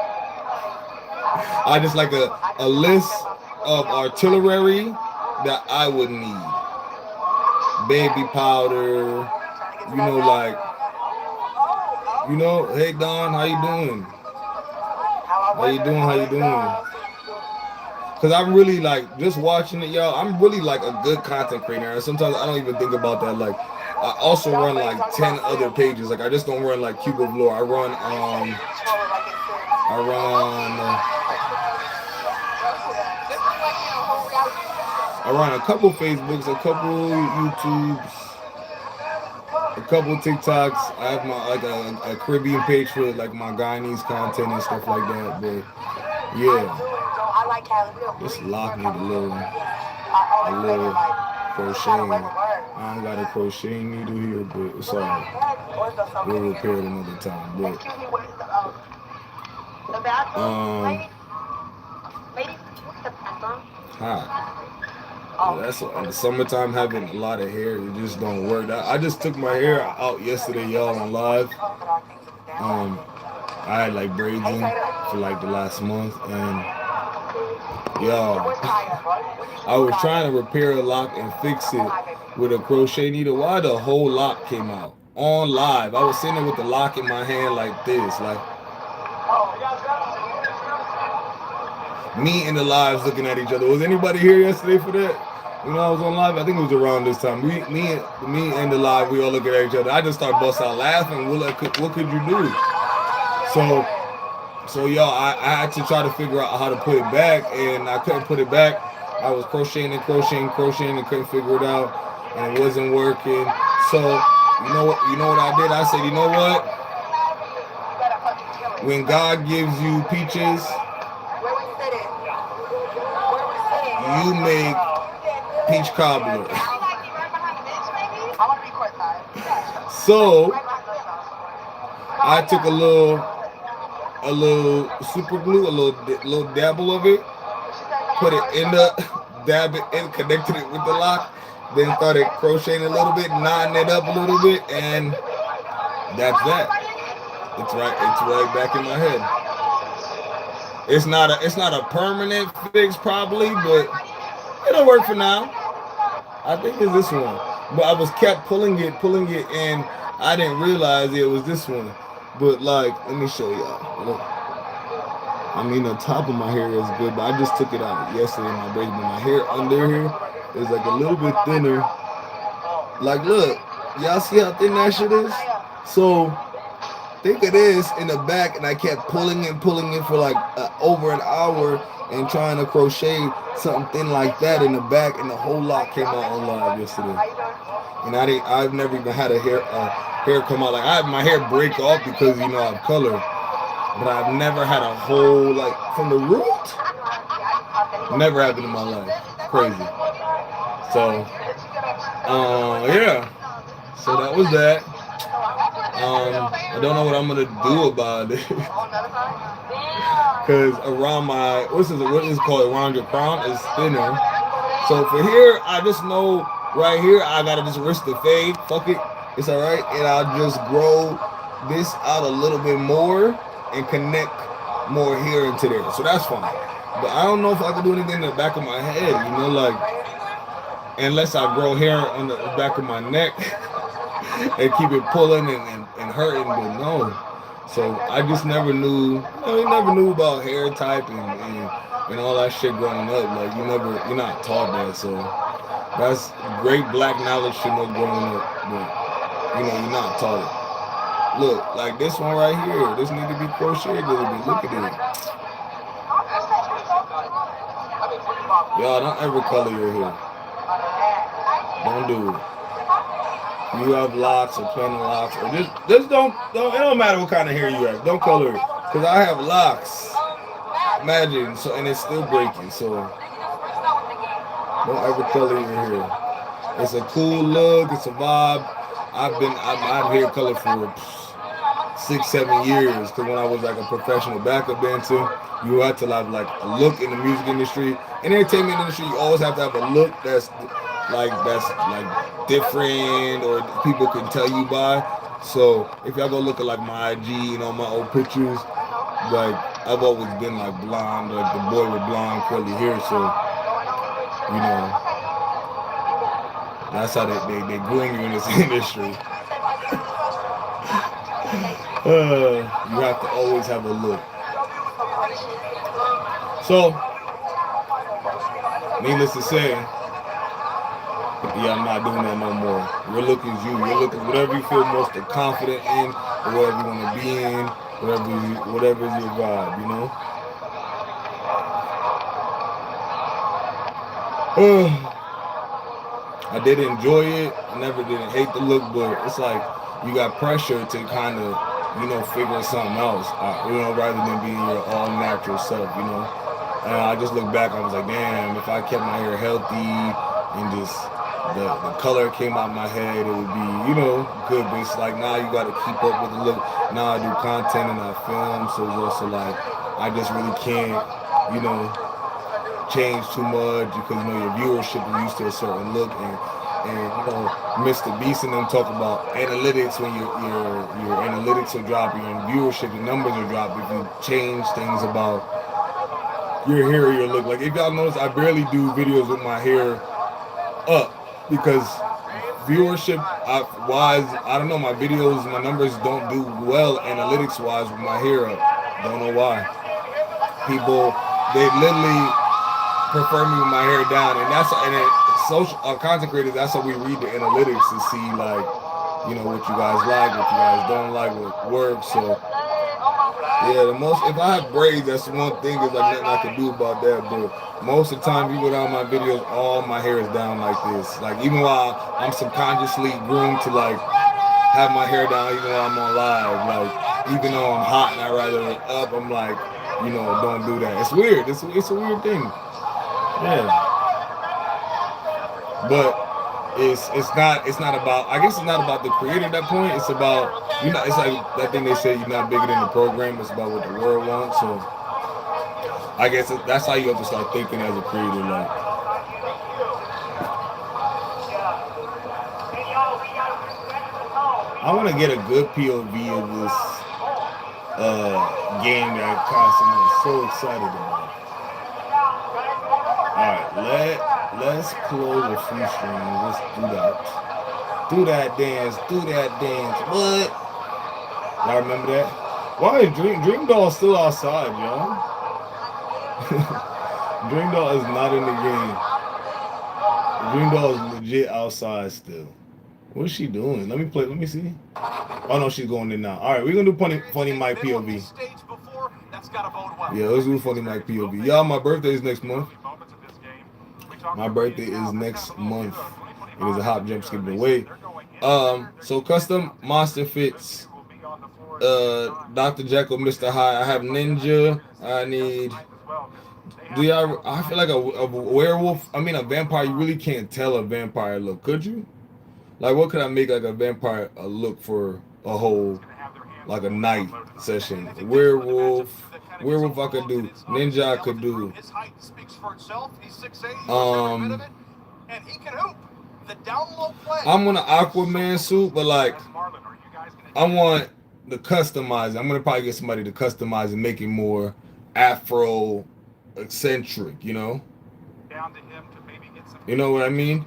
I just like a list of artillery that I would need. Baby powder, hey Don, how you doing? How you doing? Because I'm really like, just watching it, y'all, I'm really like a good content creator. And sometimes I don't even think about that. Like, I also run like 10 other pages. Like, I just don't run like Cube of Lore. I run a couple Facebooks, a couple YouTubes, a couple TikToks. I have my like a Caribbean page for like my Guyanese content and stuff like that. But yeah, this lock need a little crocheting. I don't got a crochet needle here, but it's alright. We'll repair it another time. But hot. That's in the summertime, having a lot of hair, it just don't work. I just took my hair out yesterday, y'all, on live. I had like braids in for like the last month, and y'all, I was trying to repair a lock and fix it with a crochet needle. Why the whole lock came out on live? I was sitting there with the lock in my hand like this, like me and the lives looking at each other. Was anybody here yesterday for that? I was on live. I think it was around this time. Me and the live, we all looking at each other. I just started busting out laughing. What could you do? So y'all, I had to try to figure out how to put it back, and I couldn't put it back. I was crocheting and couldn't figure it out, and it wasn't working. So you know what I did? I said, you know what? When God gives you peaches, you make peach cobbler. So I took a little super glue, a little dabble of it, put it in dab it in, connected it with the lock, then started crocheting a little bit, knotting it up a little bit, and that's that. It's right back in my head. It's not a permanent fix probably, but it'll work for now. I think it's this one. But I was kept pulling it, and I didn't realize it was this one. But like, let me show y'all. Look. I mean, the top of my hair is good, but I just took it out yesterday in my braids. But my hair under here is like a little bit thinner. Like, look, y'all see how thin that shit is? So think of this in the back, and I kept pulling it for like over an hour and trying to crochet something thin like that in the back, and the whole lot came out on live yesterday. And I've never even had a hair come out. Like, I have my hair break off because I have color. but I've never had a whole, like, from the root. Never happened in my life. It's crazy. So, yeah. So that was that. I don't know what I'm gonna do about it. Cause around my what is it called? Around your crown is thinner. So for here, I just know right here I gotta just risk the fade. Fuck it, it's alright, and I'll just grow this out a little bit more and connect more here into there. So that's fine. But I don't know if I can do anything in the back of my head. You know, like unless I grow hair on the back of my neck and keep it pulling and hurting, but no. So I just never knew, you never knew about hair type and all that shit growing up. Like you're not taught that. So that's great black knowledge to know growing up, but you're not taught it. Look, like this one right here, this need to be crocheted a little bit. Look at it. Y'all don't ever color your hair. Don't do it. You have locks or plain locks, or just don't. It don't matter what kind of hair you have. Don't color it, cause I have locks. Imagine, so and it's still breaking. So don't ever color your hair. It's a cool look. It's a vibe. I've hair color for 6-7 years. Cause when I was like a professional backup dancer, you had to have like a look in the music industry, and entertainment industry. You always have to have a look that's different, or people can tell you by. So if y'all go look at like my IG and all my old pictures, like I've always been like blonde, like the boy with blonde curly hair. So that's how they groom you in this industry. You have to always have a look. So needless to say, yeah, I'm not doing that no more. Your look is you. Your look is whatever you feel most confident in, or whatever you want to be in, whatever is your vibe, I did enjoy it. I never didn't hate the look, but it's like you got pressure to kind of, figure something else out, rather than being your all natural self, And I just look back, I was like, damn, if I kept my hair healthy and just the color came out of my head, it would be, good. But it's like now you got to keep up with the look. Now I do content and I film, so it's also like I just really can't, change too much because your viewership is used to a certain look, and Mr. Beast and them talk about analytics. When your analytics are dropping and viewership, your numbers are dropping if you change things about your hair or your look. Like if y'all notice, I barely do videos with my hair up because viewership wise, I don't know, my videos, my numbers don't do well analytics wise with my hair up. Don't know why. People, they literally prefer me with my hair down, and social content creators, that's how we read the analytics to see like, what you guys like, what you guys don't like, what works. So yeah, if I have braids, that's the one thing, is like nothing I can do about that. But most of the time, you go down my videos, all my hair is down like this. Like even while I'm subconsciously groomed to like have my hair down, even while I'm on live, like even though I'm hot and I rather it up, I'm like, don't do that. It's weird. It's a weird thing. Yeah. But it's not about, I guess it's not about the creator at that point. It's about, it's like that thing they say, you're not bigger than the program. It's about what the world wants. So I guess that's how you have to start thinking as a creator. Like, I want to get a good POV of this game that I'm constantly so excited about. Alright, let's close the free stream. Let's do that. Do that dance. What? Y'all remember that? Why is Dream Doll still outside, y'all? Dream Doll is not in the game. Dream Doll is legit outside still. What's she doing? Let me see. Oh no, she's going in now. Alright, we're gonna do funny Mike POV. Yeah, let's do funny Mike POV. Y'all, my birthday is next month. My birthday is next month. It is a hop, jump, skip, and away. So custom monster fits Dr. Jekyll, Mr. Hyde. I have Ninja. I need. Do y'all? I feel like a werewolf. I mean, a vampire. You really can't tell a vampire look, could you? Like, what could I make like a vampire a look for a whole, like a night session? Werewolf. Werewolf I could do. Ninja I could do. And he can hoop. The down low play. I'm on an Aquaman suit, but like, I want the customize. I'm gonna probably get somebody to customize and make it more Afro eccentric. You know. You know what I mean?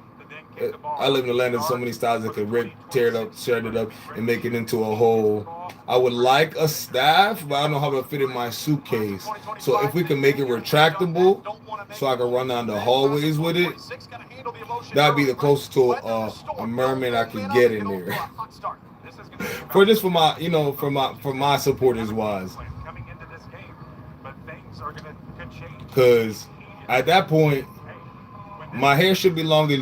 I live in the land of so many styles that could rip, tear it up, shred it up, and make it into a whole. I would like a staff, but I don't know how to fit in my suitcase. So if we can make it retractable, so I can run down the hallways with it, that'd be the closest to a mermaid I could get in there. For my, you know, for my supporters wise. Because at that point, my hair should be long as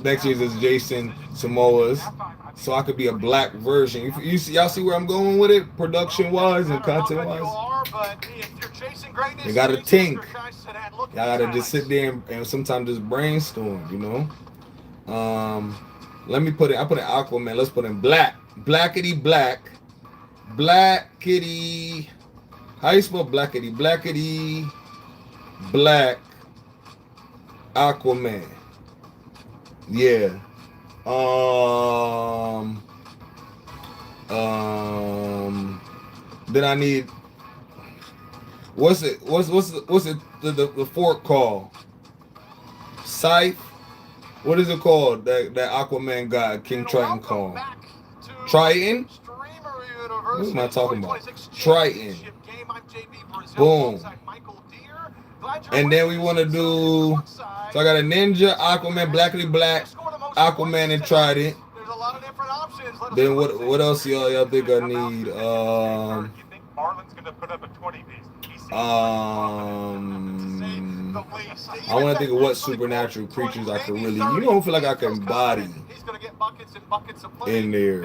next year's as Jason Samoa's, so I could be a black version. You see, y'all see where I'm going with it, production wise and content wise. You gotta think. Y'all gotta just sit there and sometimes just brainstorm. You know. Let me put it. I put in Aquaman. Let's put in black, blackity black, blackity. How you spell blackity? Blackity black. Aquaman. Yeah. Then I need. What's it? What's the fork called? Scythe. What is it called? That Aquaman got King Triton called? Triton. What am I talking about? Triton. Boom. And then we want to do. So I got a Ninja, Aquaman, Blackity Black, Aquaman, and Trident. Then what else y'all think I need? I want to think of what supernatural creatures I could really, you don't feel like I can embody in there.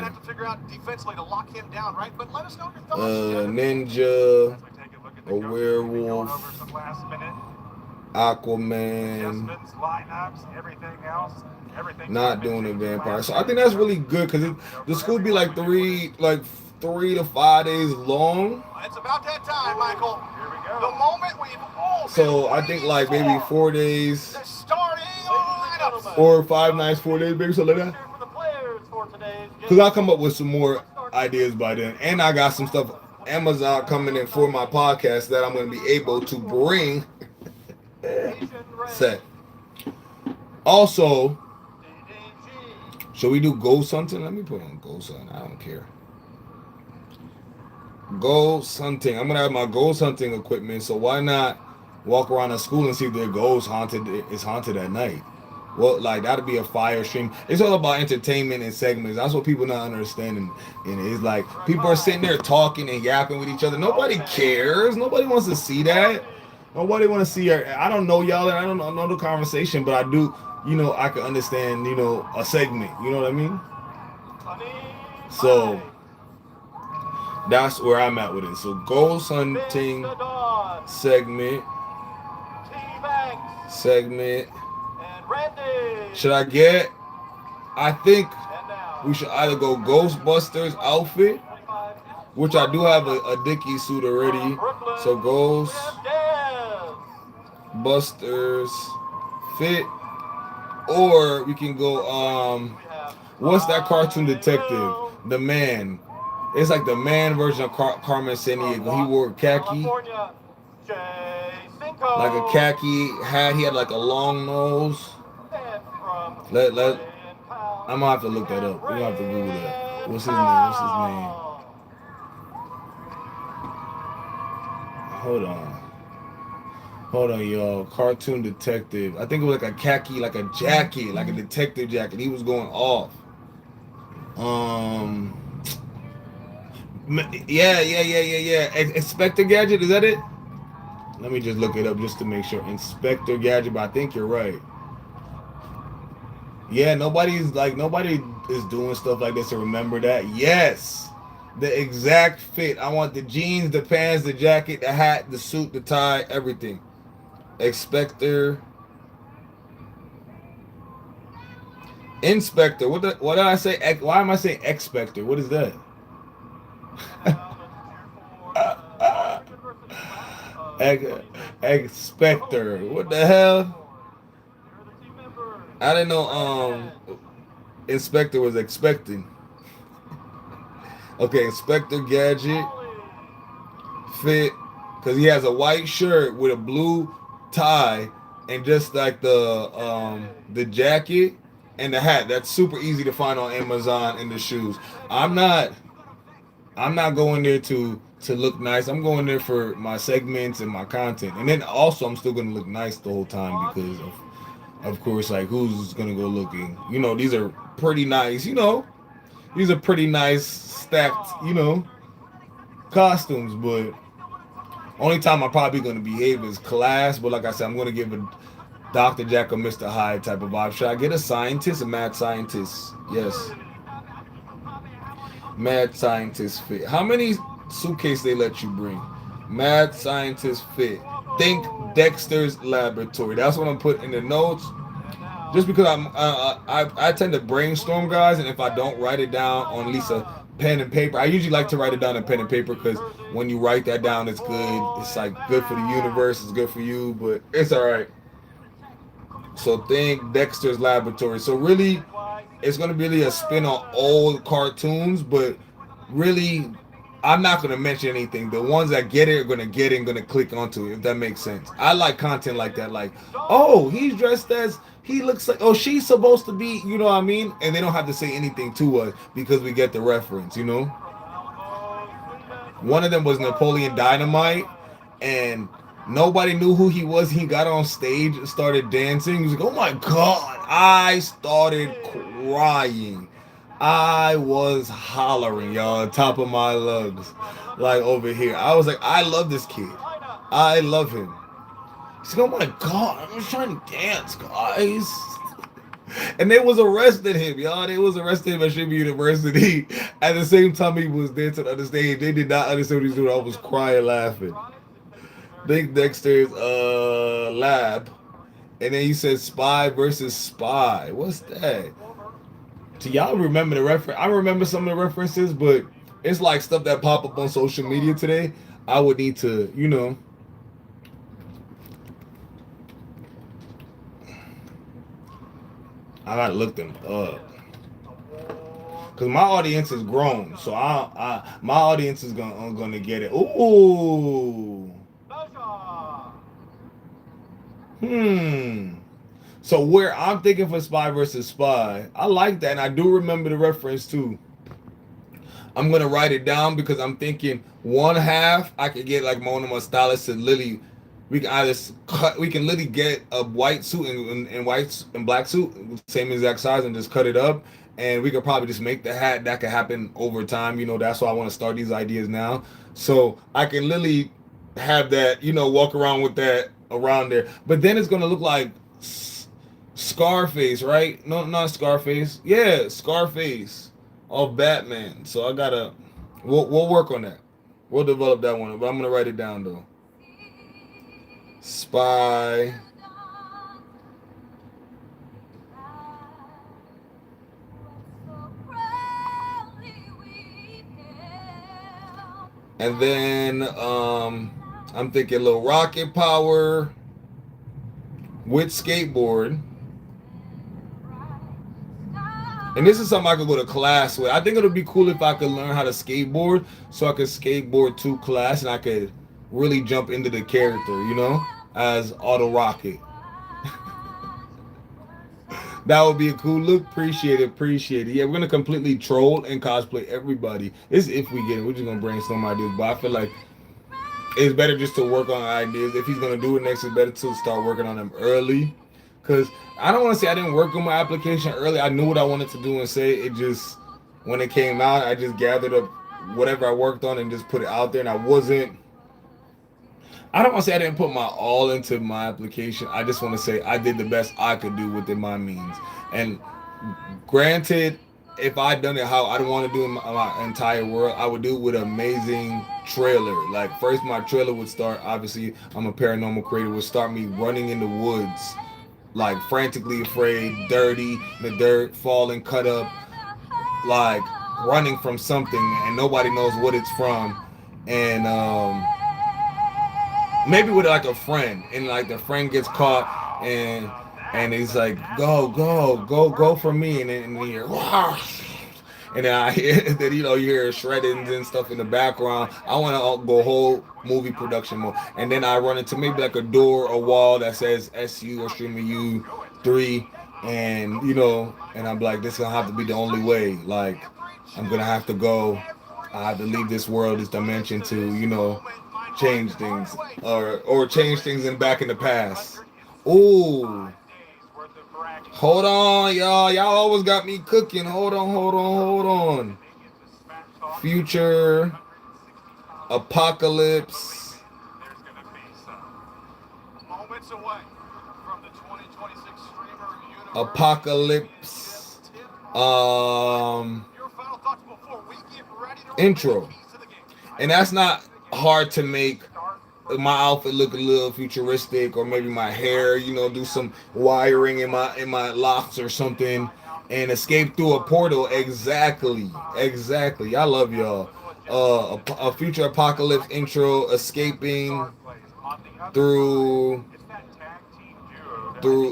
Ninja, a werewolf, Aquaman, not doing a vampire. So I think that's really good because the school be like 3 to 5 days long. It's about that time, Michael. Here we go. The moment we've all so I think like maybe 4 days or 5 nights, 4 days, maybe something like that. Because I'll come up with some more ideas by then. And I got some stuff Amazon coming in for my podcast that I'm going to be able to bring set. Also, should we do ghost hunting? Let me put on ghost hunting. I don't care. Ghost hunting. I'm gonna have my ghost hunting equipment, so why not walk around the school and see if their ghost is haunted at night? Well, like that'd be a fire stream. It's all about entertainment and segments. That's what people not understanding. And it's like people are sitting there talking and yapping with each other. Nobody cares. Nobody wants to see that. Nobody want to see her. I don't know y'all, and I don't know the conversation, but I do. You know, I can understand. You know, a segment. You know what I mean? So that's where I'm at with it. So ghost hunting segment. Should I get? I think we should either go Ghostbusters outfit, which I do have a Dickie suit already. So Ghostbusters fit, or we can go. What's that cartoon detective? The Man. It's like the man version of Carmen Sandiego. He wore khaki, like a khaki hat. He had like a long nose. I'm gonna have to look that up. We're gonna have to Google that. What's his name? Hold on, y'all. Cartoon detective. I think it was like a khaki, like a jacket, like a detective jacket. He was going off. Yeah. Inspector Gadget, is that it? Let me just look it up just to make sure. Inspector Gadget, but I think you're right. Yeah, nobody is doing stuff like this to remember that. Yes. The exact fit. I want the jeans, the pants, the jacket, the hat, the suit, the tie, everything. Expector. Inspector. What did I say? Why am I saying expector? What is that? Expector. What the hell? I didn't know Inspector was expecting. Okay, Inspector Gadget fit because he has a white shirt with a blue tie and just like the jacket and the hat. That's super easy to find on Amazon, and the shoes. I'm not going there to look nice. I'm going there for my segments and my content. And then also I'm still gonna look nice the whole time because of course, like, who's gonna go looking? You know, these are pretty nice, these are pretty nice stacked, costumes, but only time I'm probably gonna behave is class. But like I said, I'm gonna give a Dr. Jekyll, Mr. Hyde type of vibe. Should I get a scientist, a mad scientist? Yes. Mad scientist fit. How many suitcases they let you bring? Mad scientist fit. Think Dexter's Laboratory. That's what I'm putting in the notes. Just because I tend to brainstorm, guys, and if I don't write it down on at least a pen and paper, I usually like to write it down on pen and paper because when you write that down, it's good. It's like good for the universe. It's good for you, but it's all right. So think Dexter's Laboratory. So really, it's going to be really a spin on old cartoons, but really, I'm not going to mention anything. The ones that get it are going to get it and going to click onto it, if that makes sense. I like content like that. Like, oh, he's dressed as, he looks like, oh, she's supposed to be, you know what I mean? And they don't have to say anything to us because we get the reference, One of them was Napoleon Dynamite, and nobody knew who he was. He got on stage and started dancing. He was like, oh my God. I started crying. I was hollering, y'all, on top of my lungs, like over here. I was like, I love this kid. I love him. He's like, oh my God, I'm just trying to dance, guys. And they was arresting him, y'all. They was arresting him at Tribute University. At the same time he was dancing on the stage. They did not understand what he was doing. I was crying, laughing. Think Dexter's lab. And then he said spy versus spy. What's that? Do y'all remember the reference? I remember some of the references, but it's like stuff that pop up on social media today. I would need to, I gotta look them up. Cause my audience is grown, so my audience is gonna get it. Ooh. So where I'm thinking for spy versus spy, I like that, and I do remember the reference too. I'm gonna write it down because I'm thinking one half I could get like one of my stylists and Lily. We can either we can literally get a white suit and white and black suit, same exact size, and just cut it up. And we could probably just make the hat. That could happen over time. That's why I want to start these ideas now. So I can literally have that, walk around with that around there. But then it's gonna look like Scarface, right? No, not Scarface. Yeah, Scarface of Batman. So we'll work on that. We'll develop that one. But I'm gonna write it down though. Spy. And then I'm thinking a little rocket power with skateboard. And this is something I could go to class with. I think it would be cool if I could learn how to skateboard so I could skateboard to class and I could really jump into the character, as Auto Rocket. That would be a cool look. Appreciate it. Yeah, we're going to completely troll and cosplay everybody. It's if we get it. We're just going to brainstorm ideas. But I feel like it's better just to work on ideas. If he's going to do it next, it's better to start working on them early. Because I don't want to say I didn't work on my application early. I knew what I wanted to do and say. It just, when it came out, I just gathered up whatever I worked on and just put it out there. And I don't want to say I didn't put my all into my application. I just want to say I did the best I could do within my means. And granted, if I'd done it how I don't want to do it my entire world, I would do it with an amazing trailer. Like first, my trailer would start. Obviously, I'm a paranormal creator. Would start me running in the woods, like frantically afraid, dirty, in the dirt, falling, cut up, like running from something, and nobody knows what it's from, and maybe with like a friend, and like the friend gets caught, and he's like, go for me, and then you hear, wah! And then I hear, then you hear shreddings and stuff in the background. I want to go whole movie production mode, and then I run into maybe like a door, a wall that says SU or Streaming U 3, and and I'm like, this is gonna have to be the only way. Like, I'm gonna have to go. I have to leave this world, this dimension to change things or change things back in the past. Ooh. Hold on, y'all. Y'all always got me cooking. Hold on. Future apocalypse. Apocalypse. Intro. And that's not hard to make. My outfit look a little futuristic, or maybe my hair, do some wiring in my locks or something, and escape through a portal. Exactly. I love y'all. A future apocalypse intro, escaping through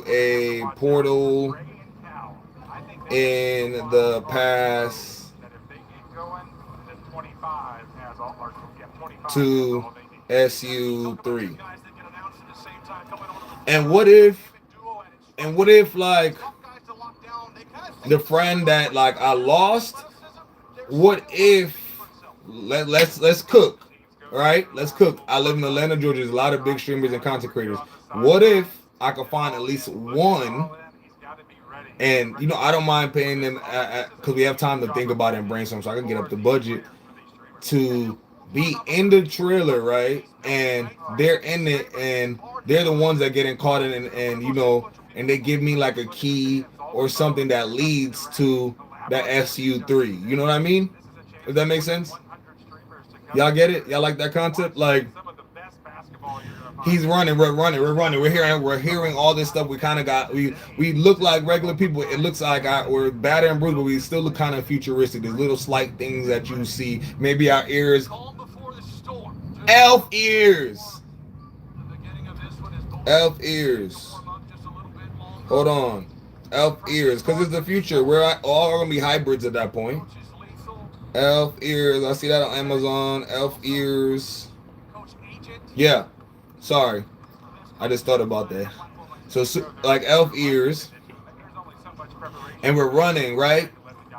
a portal in the past to SU3. And what if like the friend that like I lost, what if let's cook, right? Let's cook. I live in Atlanta, Georgia. There's a lot of big streamers and content creators. What if I could find at least one, and I don't mind paying them because we have time to think about it and brainstorm, so I can get up the budget to be in the trailer, right? And they're in it, and they're the ones that getting caught in, and they give me like a key or something that leads to that SU3. You know what I mean? If that makes sense? Y'all get it? Y'all like that concept? Like, he's running, we're running. We're hearing all this stuff. We kind of got, we look like regular people. It looks like we're battered and bruised, but we still look kind of futuristic. There's little slight things that you see. Maybe our ears. Elf ears. Hold on. Elf ears. Because it's the future. We're all going to be hybrids at that point. Elf ears. I see that on Amazon. Elf ears. Yeah. Sorry. I just thought about that. So like elf ears. And we're running, right?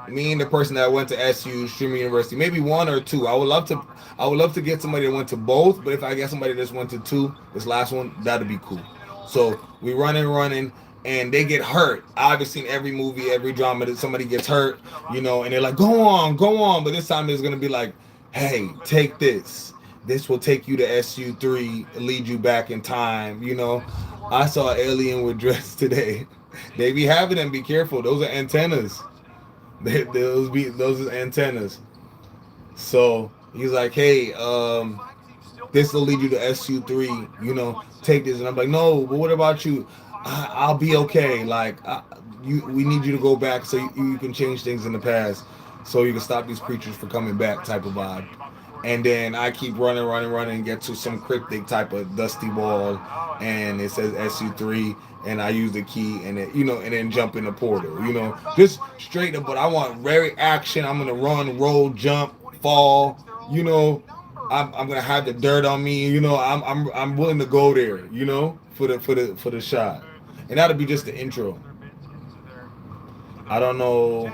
Me and the person that went to SU, Streaming University. Maybe one or two. I would love to get somebody that went to both, but if I get somebody that went to two, this last one, that'd be cool. So we running, and they get hurt. I've seen every movie, every drama that somebody gets hurt, and they're like, go on. But this time it's gonna be like, hey, take this. This will take you to SU3, lead you back in time. I saw an alien with dress today. They be having them. Be careful. Those are antennas. Those are antennas. So he's like, hey, this will lead you to SU3. Take this. And I'm like, no. But what about you? I'll be okay. Like, we need you to go back so you can change things in the past, so you can stop these creatures from coming back. Type of vibe. And then I keep running, and get to some cryptic type of dusty wall, and it says SU3, and I use the key, and it, and then jump in the portal, just straight up. But I want very action. I'm gonna run, roll, jump, fall, I'm gonna have the dirt on me, I'm willing to go there, for the shot, and that'll be just the intro. I don't know.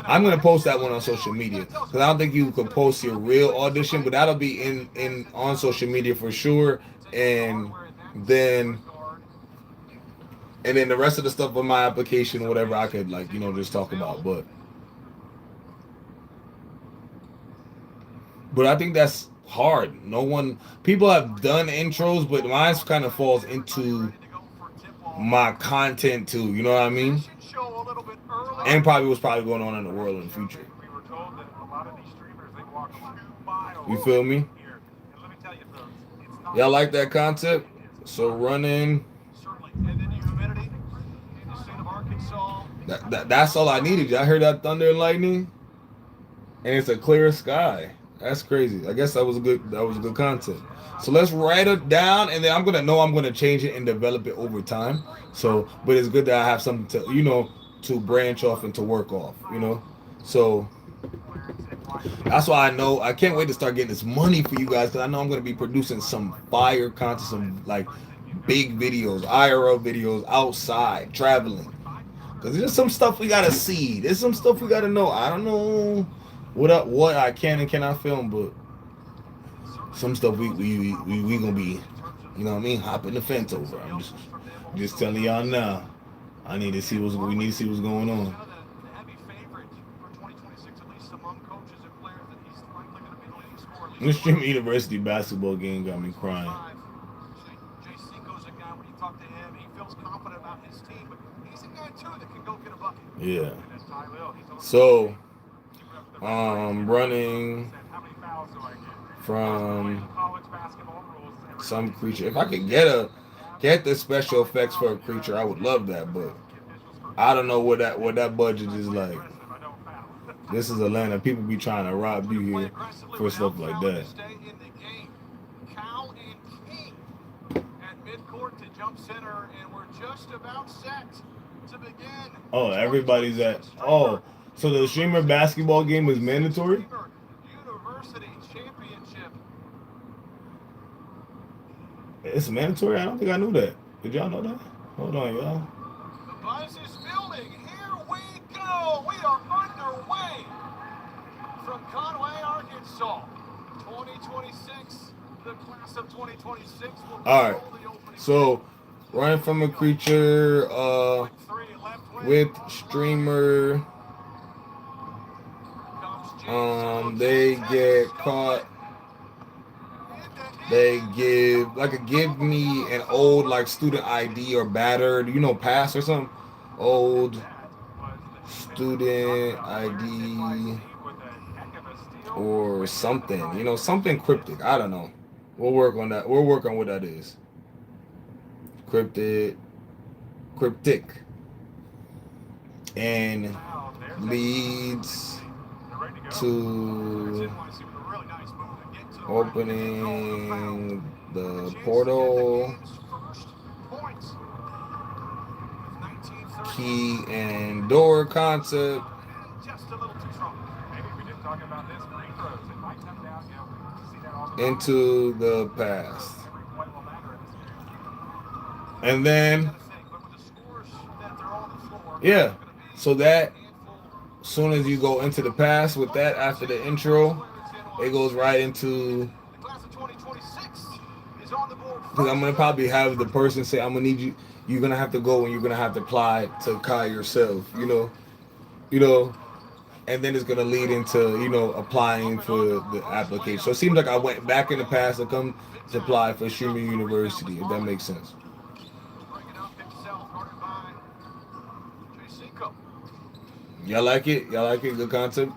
I'm gonna post that one on social media because I don't think you could post your real audition, but that'll be in on social media for sure. And then the rest of the stuff on my application, whatever, I could just talk about. But I think that's hard. People have done intros, but mine kind of falls into my content too. You know what I mean? and probably what's probably going on in the world in the future. You feel me? Y'all like that concept? So running. That's all I needed. Y'all heard that thunder and lightning? And it's a clear sky. That's crazy. I guess that was a good concept. So let's write it down, and then I'm gonna change it and develop it over time. So, but it's good that I have something to to branch off and to work off. So that's why I can't wait to start getting this money for you guys, because I know I'm gonna be producing some fire content, some like big videos, IRL videos, outside traveling. Because there's some stuff we gotta see. There's some stuff we gotta know. I don't know what I can and cannot film, but some stuff we gonna be, hopping the fence over. I'm just telling y'all now. We need to see what's going on. This Stream University basketball game got me crying. Yeah. So, running from some creature. If I could get the special effects for a creature, I would love that. But I don't know what that budget is like. This is Atlanta. People be trying to rob you here for stuff like that. Oh, everybody's at. Oh, so the streamer basketball game is mandatory? It's mandatory? I don't think I knew that. Did y'all know that? Hold on, y'all. The buzz is building. Here we go. We are underway from Conway, Arkansas. 2026. The class of 2026 will all right. So, running from a creature with streamer. They get caught. They give me an old like student ID or battered, pass or something. Old student ID or something, something cryptic. I don't know. We'll work on that. We'll work on what that is. Cryptic, and leads to opening the portal, key and door concept. Into the past. And then, yeah, so that, as soon as you go into the past with that, after the intro, it goes right into, because I'm going to probably have the person say, I'm going to need you, you're going to have to go and you're going to have to apply to Kai yourself, and then it's going to lead into, applying for the application. So it seems like I went back in the past to come to apply for Streaming University, if that makes sense. Y'all like it? Good concept?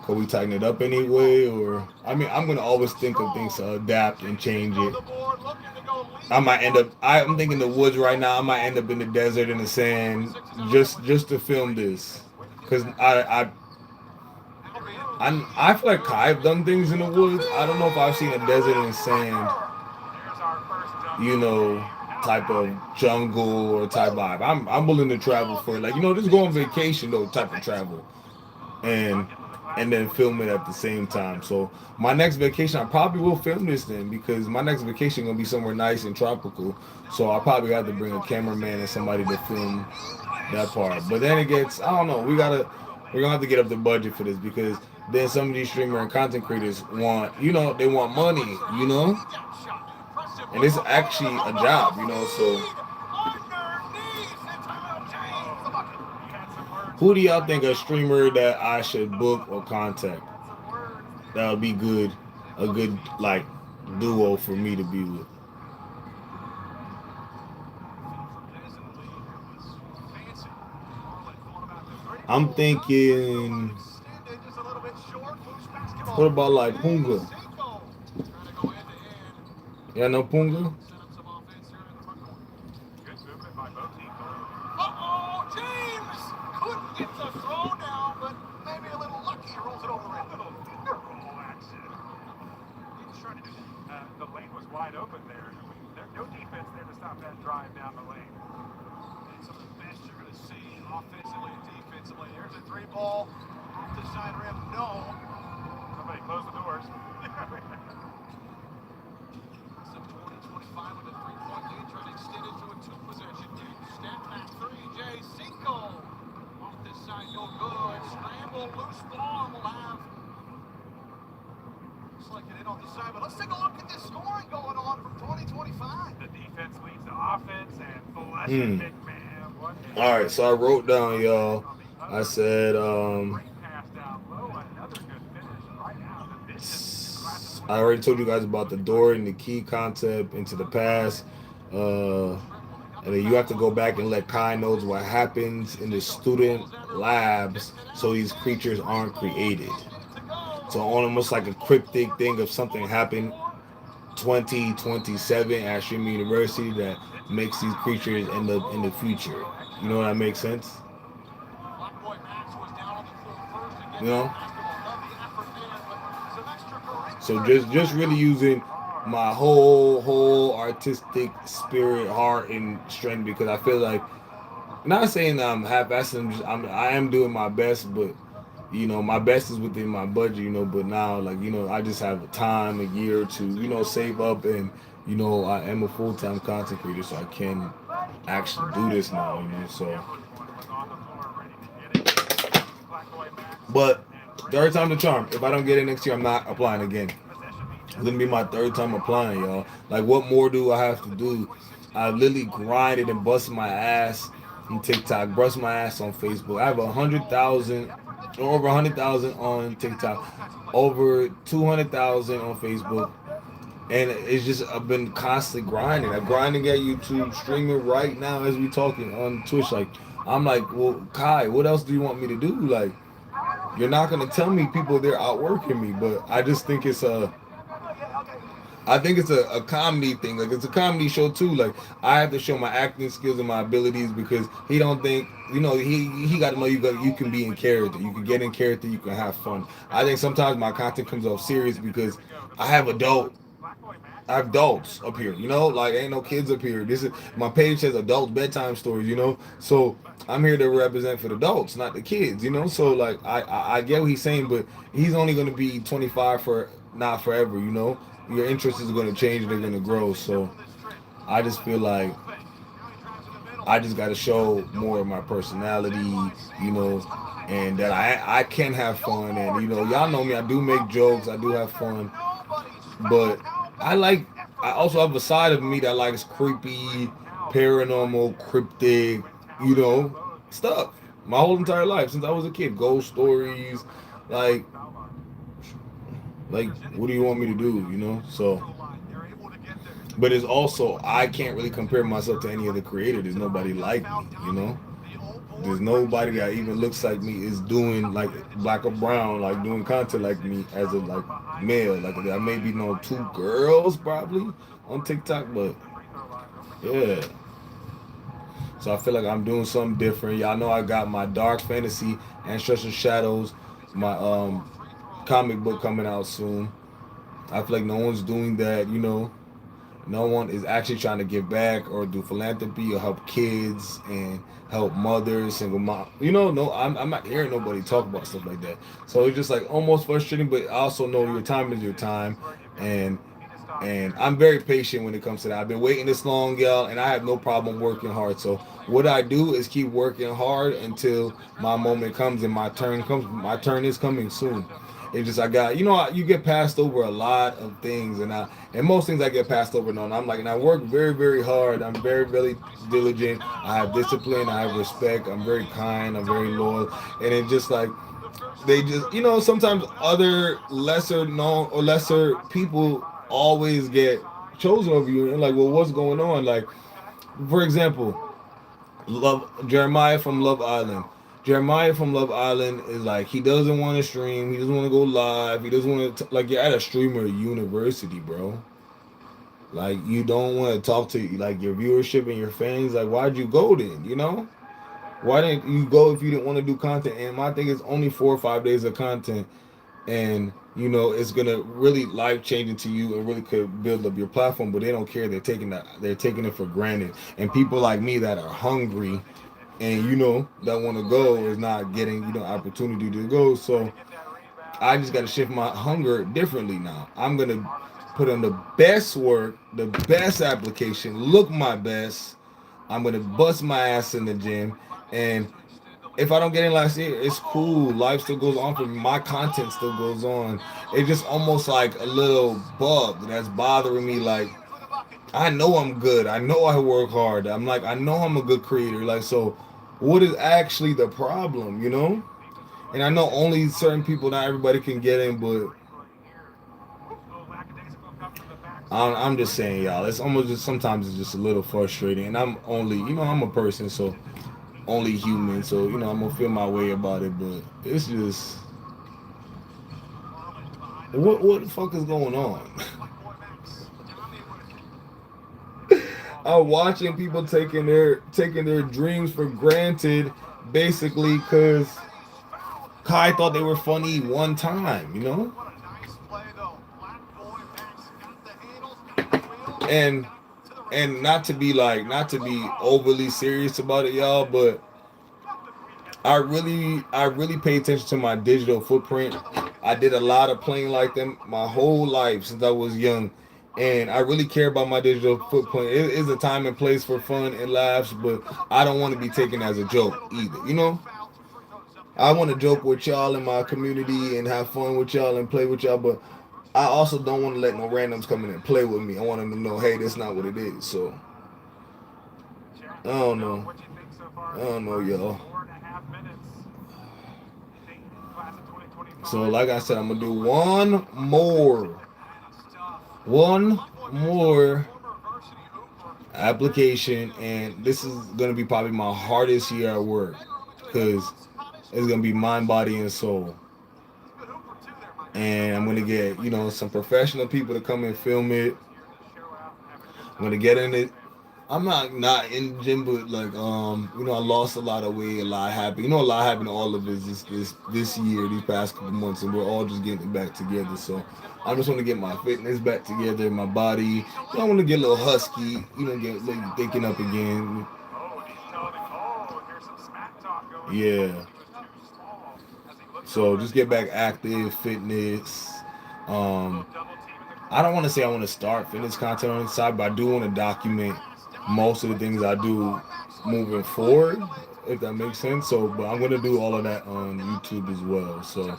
Could we tighten it up anyway? Or, I'm going to always think of things to adapt and change it. I'm thinking the woods right now. I might end up in the desert in the sand just to film this. Because I feel like I've done things in the woods. I don't know if I've seen a desert and sand, type of jungle or type vibe. I'm willing to travel for it. Like, just go on vacation though, type of travel. And then film it at the same time. So my next vacation, I probably will film this then, because my next vacation gonna be somewhere nice and tropical. So I probably have to bring a cameraman and somebody to film that part. But then it gets, I don't know, we're gonna have to get up the budget for this, because then some of these streamer and content creators want, they want money, and it's actually a job, so who do y'all think a streamer that I should book or contact that would be good, a good like duo for me to be with? I'm thinking. What about like Punga? Yeah, no Punga. James couldn't get the throw down, but maybe a little lucky. Rolls it over the rim. Roll action. He was trying to do the lane was wide open there. There's no defense there to stop that drive down the lane. And some of the best you're going to see offensively and defensively. There's a three ball off the side rim. No. Somebody close the doors. Some 20-25 with a three-point lead, trying to extend it to a two-possession game. Snap back three, Jay Cinco. Off this side, no good. Scramble, loose ball, and we'll have. Looks like it hit on the side, but let's take a look at this scoring going on from 20-25. The defense leads the offense, and bless you, big man. All right, so I wrote down, y'all. I said, I already told you guys about the door and the key concept into the past. And then you have to go back and let Kai knows what happens in the student labs so these creatures aren't created. So almost like a cryptic thing of something happened 2027 at Stream University that makes these creatures end up in the future. You know that makes sense? You know? So just really using my whole artistic spirit, heart, and strength, because I feel like, not saying that I'm half-assed, I am doing my best, but you know, my best is within my budget, you know, but now, like, you know, I just have time, a year to, you know, save up, and, you know, I am a full-time content creator, so I can actually do this now, you know, so. But third time the charm. If I don't get it next year, I'm not applying again. It's gonna be my third time applying, y'all. Like, what more do I have to do? I literally grinded and busted my ass on TikTok, bust my ass on Facebook. I have 100,000, over 100,000 on TikTok, over 200,000 on Facebook, and it's just, I've been constantly grinding. I'm grinding at YouTube, streaming right now as we talking on Twitch. Like, I'm like, well, Kai, what else do you want me to do? Like, you're not gonna tell me people they're outworking me, but I just think it's a comedy thing. Like, it's a comedy show too. Like, I have to show my acting skills and my abilities, because he don't think, you know, he got to know you can be in character. You can get in character. You can have fun. I think sometimes my content comes off serious because I have adults up here, you know, like, ain't no kids up here. This is, my page says adult bedtime stories, you know, so I'm here to represent for the adults, not the kids, you know. So like, I get what he's saying, but he's only going to be 25 for not forever, you know. Your interest is going to change, they're going to grow. So I just feel like I just got to show more of my personality, you know, and that I can have fun. And, you know, y'all know me, I do make jokes, I do have fun, but I also have a side of me that likes creepy, paranormal, cryptic, you know, stuff. My whole entire life, since I was a kid, ghost stories, like, what do you want me to do, you know? So, but it's also, I can't really compare myself to any other creator. There's nobody like me, you know? There's nobody that even looks like me is doing, like, black or brown, like, doing content like me as a, like, male. Like, I maybe know 2 girls probably on TikTok, but yeah. So I feel like I'm doing something different. Y'all know I got my Dark Fantasy and Stretch of Shadows, my comic book coming out soon. I feel like no one's doing that, you know. No one is actually trying to give back or do philanthropy or help kids and help mothers, single mom. You know, no, I'm not hearing nobody talk about stuff like that. So it's just like almost frustrating, but I also know your time is your time, and I'm very patient when it comes to that. I've been waiting this long, y'all, and I have no problem working hard. So what I do is keep working hard until my moment comes and my turn comes. My turn is coming soon. It's just, I got, you know, you get passed over a lot of things, and most things I get passed over on. I'm like, and I work very, very hard. I'm very, very diligent. I have discipline. I have respect. I'm very kind. I'm very loyal. And it's just like, they just, you know, sometimes other lesser known or lesser people always get chosen over you. And like, well, what's going on? Like, for example, Love Jeremiah from Love Island. Jeremiah from Love Island is like, he doesn't want to stream, he doesn't want to go live, he doesn't want to, like, you're at a streamer university, bro. Like, you don't want to talk to, like, your viewership and your fans. Like, why'd you go then, you know? Why didn't you go if you didn't want to do content? And my thing is only 4 or 5 days of content, and you know it's gonna really life changing to you and really could build up your platform. But they don't care. They're taking it for granted. And people like me that are hungry and you know that want to go is not getting opportunity to go. So I just got to shift my hunger differently now. I'm gonna put in the best work, the best application, look my best. I'm gonna bust my ass in the gym, and if I don't get in last year, it's cool. Life still goes on for me. My content still goes on. It's just almost like a little bug that's bothering me. Like, I know I'm good. I know I work hard. I'm like, I know I'm a good creator. Like, so what is actually the problem, you know? And I know only certain people, not everybody can get in, but I'm just saying, y'all. It's almost just sometimes it's just a little frustrating. And I'm only, I'm a person, so only human. So I'm gonna feel my way about it, but it's just what the fuck is going on? I'm watching people taking their dreams for granted, basically, because Kai thought they were funny one time, and not to be overly serious about it, y'all, but I really pay attention to my digital footprint. I did a lot of playing like them my whole life since I was young, and I really care about my digital footprint. It is a time and place for fun and laughs, but I don't want to be taken as a joke either. I want to joke with y'all in my community and have fun with y'all and play with y'all, but I also don't want to let no randoms come in and play with me. I want them to know, hey, that's not what it is. So I don't know, y'all. So like I said, I'm gonna do one more application, and this is gonna be probably my hardest year at work because it's gonna be mind, body, and soul. And I'm gonna get some professional people to come and film it. I'm gonna get in it. I'm not in the gym, but like I lost a lot of weight, a lot happened. A lot happened to all of us this year, these past couple months, and we're all just getting it back together. So I just want to get my fitness back together, my body. I want to get a little husky, get like thinking up again. Yeah. So just get back active, fitness. I don't want to say I want to start fitness content on the side, but I do want to document most of the things I do moving forward, if that makes sense. So, but I'm gonna do all of that on YouTube as well. So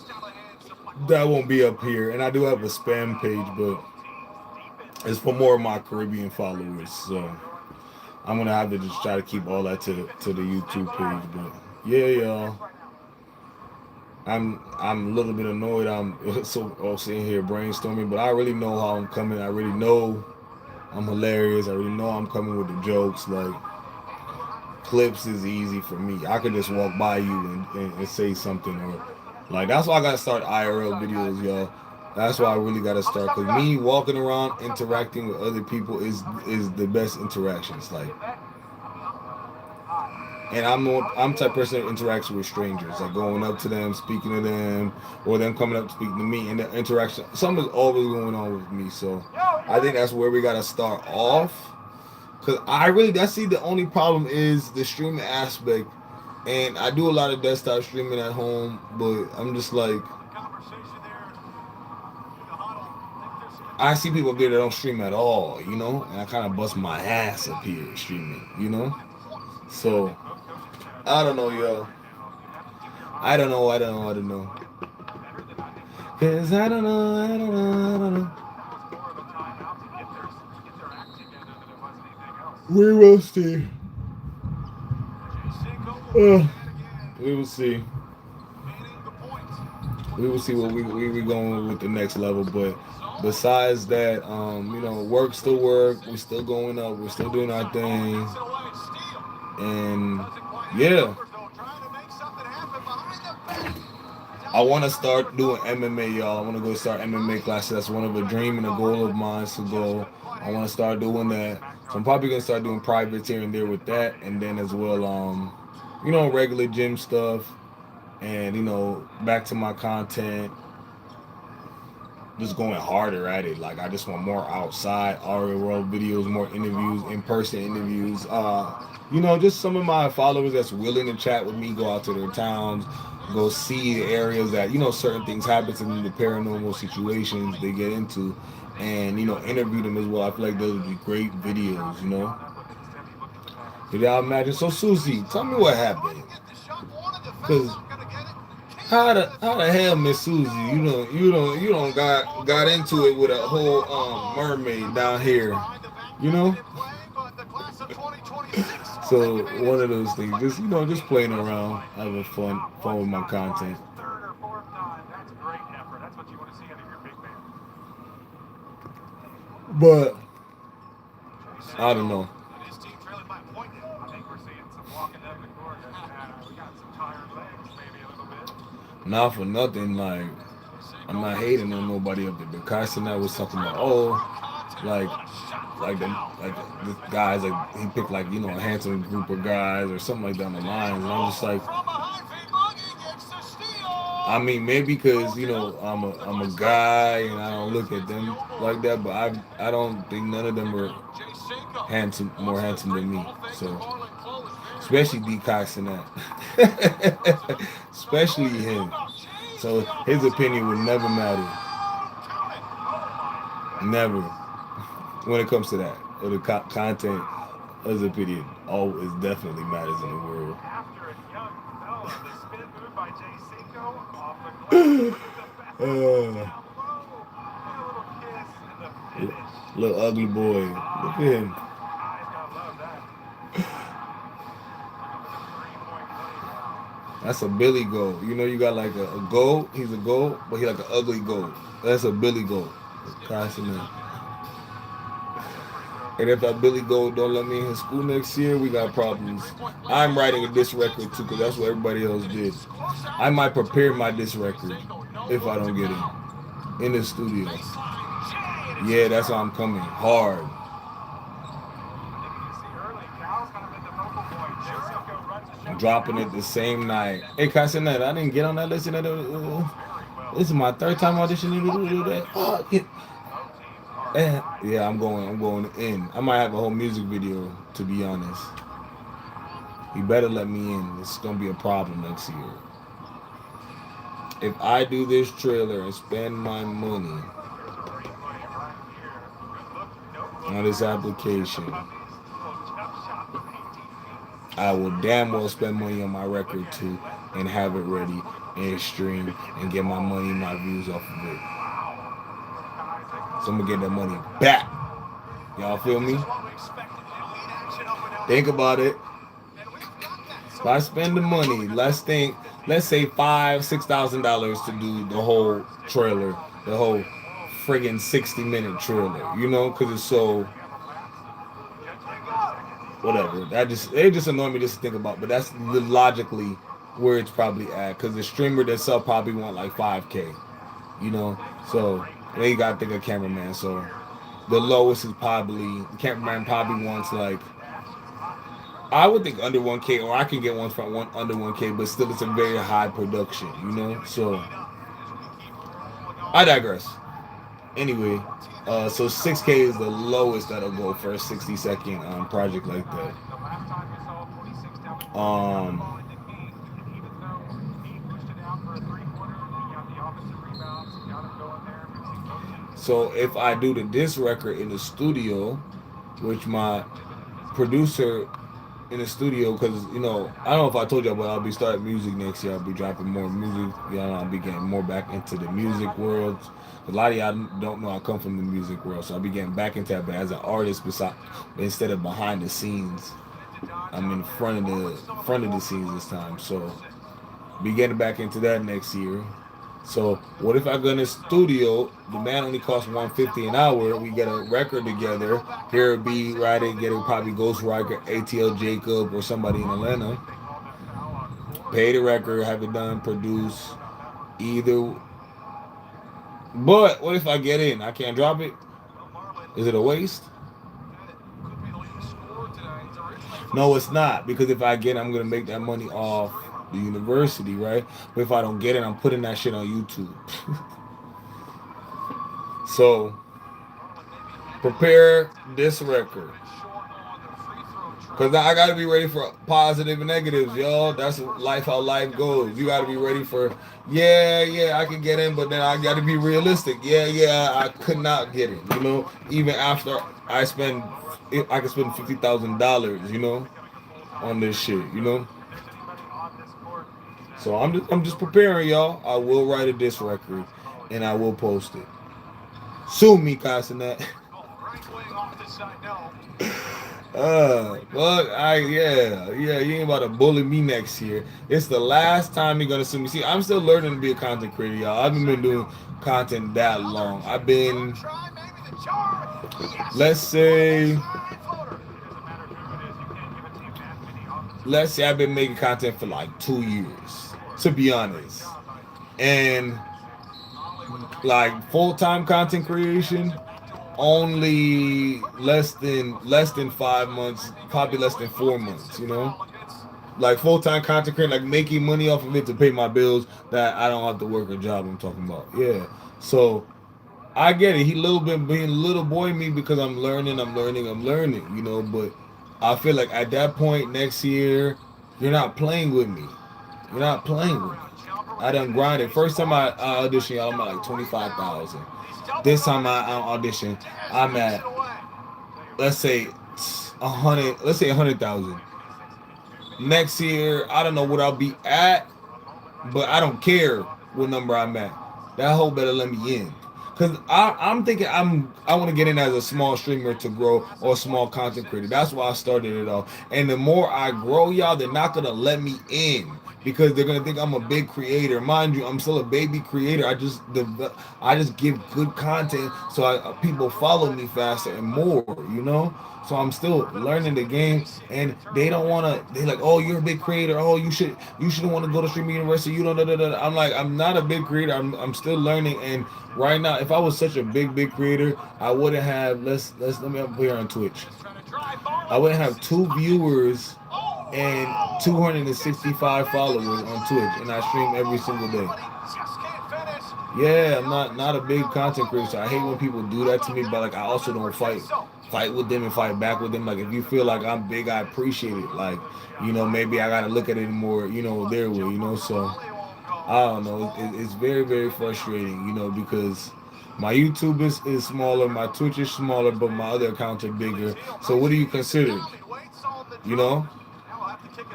that won't be up here. And I do have a spam page, but it's for more of my Caribbean followers. So I'm gonna have to just try to keep all that to the YouTube page. But yeah, y'all. I'm a little bit annoyed. I'm sitting here brainstorming, but I really know how I'm coming. I really know I'm hilarious. I really know I'm coming with the jokes. Like, clips is easy for me. I could just walk by you and say something, or like, that's why I gotta start IRL videos, y'all. That's why I really gotta start, because me walking around interacting with other people is the best interactions. Like, and I'm the type of person that interacts with strangers, like going up to them, speaking to them, or them coming up speaking to me, and the interaction, something's always going on with me. So I think that's where we gotta start off. Cause I see the only problem is the streaming aspect, and I do a lot of desktop streaming at home, but I'm just like, I see people up there that don't stream at all, and I kind of bust my ass up here streaming, So I don't know, yo. I don't know. Cause I don't know. We will see. We will see. We will see what we going with the next level. But besides that, work still work. We're still going up. We're still doing our thing. And yeah. I want to start doing MMA, y'all. I want to go start MMA classes. That's one of a dream and a goal of mine to go. I want to start doing that. So I'm probably gonna start doing privates here and there with that, and then as well, regular gym stuff, and back to my content. Just going harder at it. Like I just want more outside RL world videos, more interviews, in-person interviews. Just some of my followers that's willing to chat with me, go out to their towns, go see the areas that certain things happen to them, the paranormal situations they get into, and interview them as well. I feel like those would be great videos. Did y'all imagine? So Susie, tell me what happened. Cause how the hell, Miss Susie, you don't got into it with a whole mermaid down here, So one of those things, just playing around, having fun with my content. But I don't know. Not for nothing, like I'm not hating on nobody up there. But Carson was talking about, the guys, like he picked a handsome group of guys or something like that on the line, and I'm just like, I mean, maybe because I'm a guy and I don't look at them like that, but I don't think none of them are more handsome than me. So especially D Carson especially him. So his opinion would never matter. Never. When it comes to that. Or the content, his opinion always definitely matters in the world. Little ugly boy. Look at him. That's a Billy goat. You got like a goat. He's a goat, but he like an ugly goat. That's a Billy goat. Constantly. And if that Billy goat don't let me in his school next year, we got problems. I'm writing a diss record too, because that's what everybody else did. I might prepare my diss record if I don't get it in the studio. Yeah, that's how I'm coming hard. Dropping it the same night. Hey, Carson, I didn't get on that list. This is my third time auditioning to do that. Yeah, I'm going in. I might have a whole music video, to be honest. You better let me in. It's gonna be a problem next year. If I do this trailer and spend my money on this application, I will damn well spend money on my record too and have it ready and stream and get my money and my views off of it. So I'm gonna get that money back. Y'all feel me? Think about it. If I spend the money, let's say $5,000-$6,000 to do the whole trailer, the whole friggin' 60-minute trailer, because it's so whatever. It just annoyed me just to think about, but that's logically where it's probably at, because the streamer themselves probably want like 5K, so they gotta think of cameraman. So the lowest is probably the cameraman probably wants like, I would think under 1K, or I can get one from under 1K, but still it's a very high production, so I digress. Anyway, so 6K is the lowest that'll go for a 60-second project like that. So if I do the diss record in the studio, which my producer in the studio, because I don't know if I told y'all, but I'll be starting music next year. I'll be dropping more music. I'll be getting more back into the music world. A lot of y'all don't know I come from the music world, so I'll be getting back into that. But as an artist, instead of behind the scenes, I'm in front of the scenes this time. So be getting back into that next year. So what if I go in the studio? The man only costs $150 an hour. We get a record together. Here it be writing, get it probably Ghostwriter, ATL Jacob, or somebody in Atlanta. Pay the record, have it done, produce, Either, but what if I get in? I can't drop it. Is it a waste? No, it's not, because if I get it, I'm gonna make that money off the university, right? But if I don't get it, I'm putting that shit on YouTube. So prepare this record, cause I gotta be ready for positive and negatives, y'all. That's life, how life goes. You gotta be ready for, yeah, I can get in, but then I gotta be realistic. Yeah, I could not get it. You know, even after I spend, I could spend $50,000. You know, on this shit. You know. So I'm just preparing, y'all. I will write a diss record, and I will post it. Sue me, Casanet. Well, you ain't about to bully me next year. It's the last time you're gonna sue me. See, I'm still learning to be a content creator, y'all. I haven't been doing content that long. I've been, let's say I've been making content for like 2 years, to be honest. And like full-time content creation, only less than 5 months, probably less than 4 months, you know? Like full-time content creator, like making money off of it to pay my bills that I don't have to work a job, I'm talking about. Yeah. So I get it. He little bit being little boy me because I'm learning, you know, but I feel like at that point next year, you're not playing with me. You're not playing with me. I done grinded. First time I auditioned, y'all, I'm at like 25,000. This time I audition, I'm at, let's say 100. Let's say 100,000. Next year, I don't know what I'll be at, but I don't care what number I'm at. That hoe better let me in. Cause I'm thinking I want to get in as a small streamer to grow, or a small content creator. That's why I started it off. And the more I grow, y'all, they're not gonna let me in because they're gonna think I'm a big creator. Mind you, I'm still a baby creator. I just give good content, so people follow me faster and more. You know. So I'm still learning the game, and they don't wanna. They like, oh, you're a big creator. Oh, you shouldn't want to go to streaming university. You don't. I'm like, I'm not a big creator. I'm still learning. And right now, if I was such a big creator, I wouldn't have. Let me up here on Twitch. I wouldn't have 2 viewers and 265 followers on Twitch, and I stream every single day. Yeah, I'm not a big content creator. So I hate when people do that to me, but like I also don't fight with them and fight back with them. Like if you feel like I'm big, I appreciate it. Like, you know, maybe I gotta look at it more, you know, their way, you know. So I don't know. It's very frustrating, you know, because my YouTube is smaller, my Twitch is smaller, but my other accounts are bigger. So what do you consider? You know,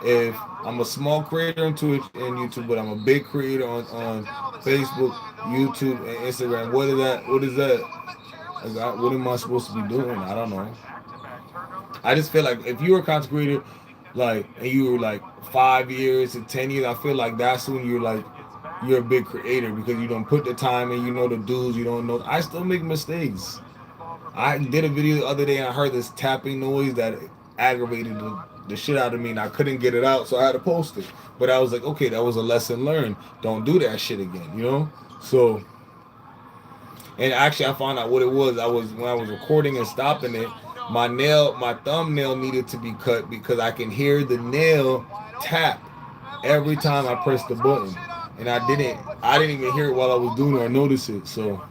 if I'm a small creator on Twitch and YouTube, but I'm a big creator on Facebook, YouTube, and Instagram, what is that? What am I supposed to be doing? I don't know. I just feel like if you're a content creator, like, and you were like 5 years to 10 years, I feel like that's when you're a big creator, because you don't put the time in, you know the dudes, you don't know. I still make mistakes. I did a video the other day and I heard this tapping noise that aggravated the shit out of me, and I couldn't get it out, so I had to post it. But I was like, okay, that was a lesson learned. Don't do that shit again, you know? So, and actually I found out what it was. When I was recording and stopping it, my thumbnail needed to be cut because I can hear the nail tap every time I press the button. And I didn't even hear it while I was doing it or notice it. So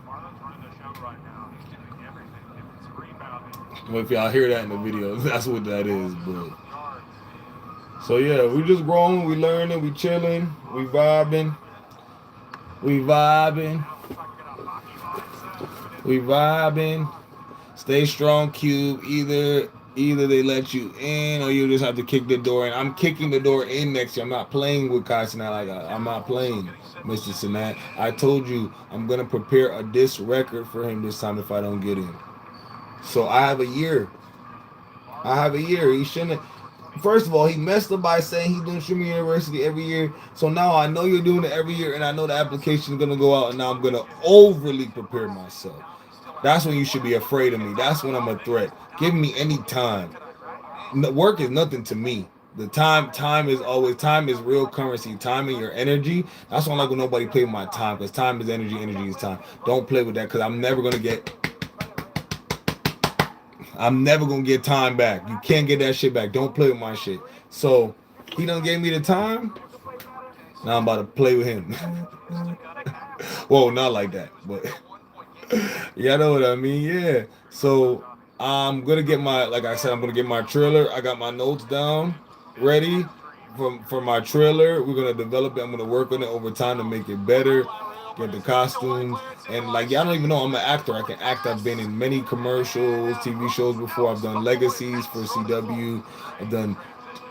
if y'all hear that in the video, that's what that is. But so yeah, we just growing, we learning, we chilling, we vibing. Stay strong, Cube. Either they let you in, or you just have to kick the door in. I'm kicking the door in next year. I'm not playing with Kai Sinat. Like I'm not playing, Mr. Sinat. I told you I'm gonna prepare a diss record for him this time if I don't get in. So I have a year. He shouldn't. First of all, he messed up by saying he's doing streaming university every year. So now I know you're doing it every year, and I know the application is gonna go out, and now I'm gonna overly prepare myself. That's when you should be afraid of me. That's when I'm a threat. Give me any time. Work is nothing to me. The time is real currency. Time and your energy. That's why I don't like when nobody play with my time, because time is energy, energy is time. Don't play with that, because I'm never gonna get time back. You can't get that shit back. Don't play with my shit. So he done gave me the time. Now I'm about to play with him. Whoa, not like that, but you know what I mean? Yeah. So I'm gonna get like I said, I'm gonna get my trailer. I got my notes down, ready for my trailer. We're gonna develop it. I'm gonna work on it over time to make it better. Get the costumes and like y'all don't even know I'm an actor. I can act. I've been in many commercials, TV shows before. I've done legacies for CW. I've done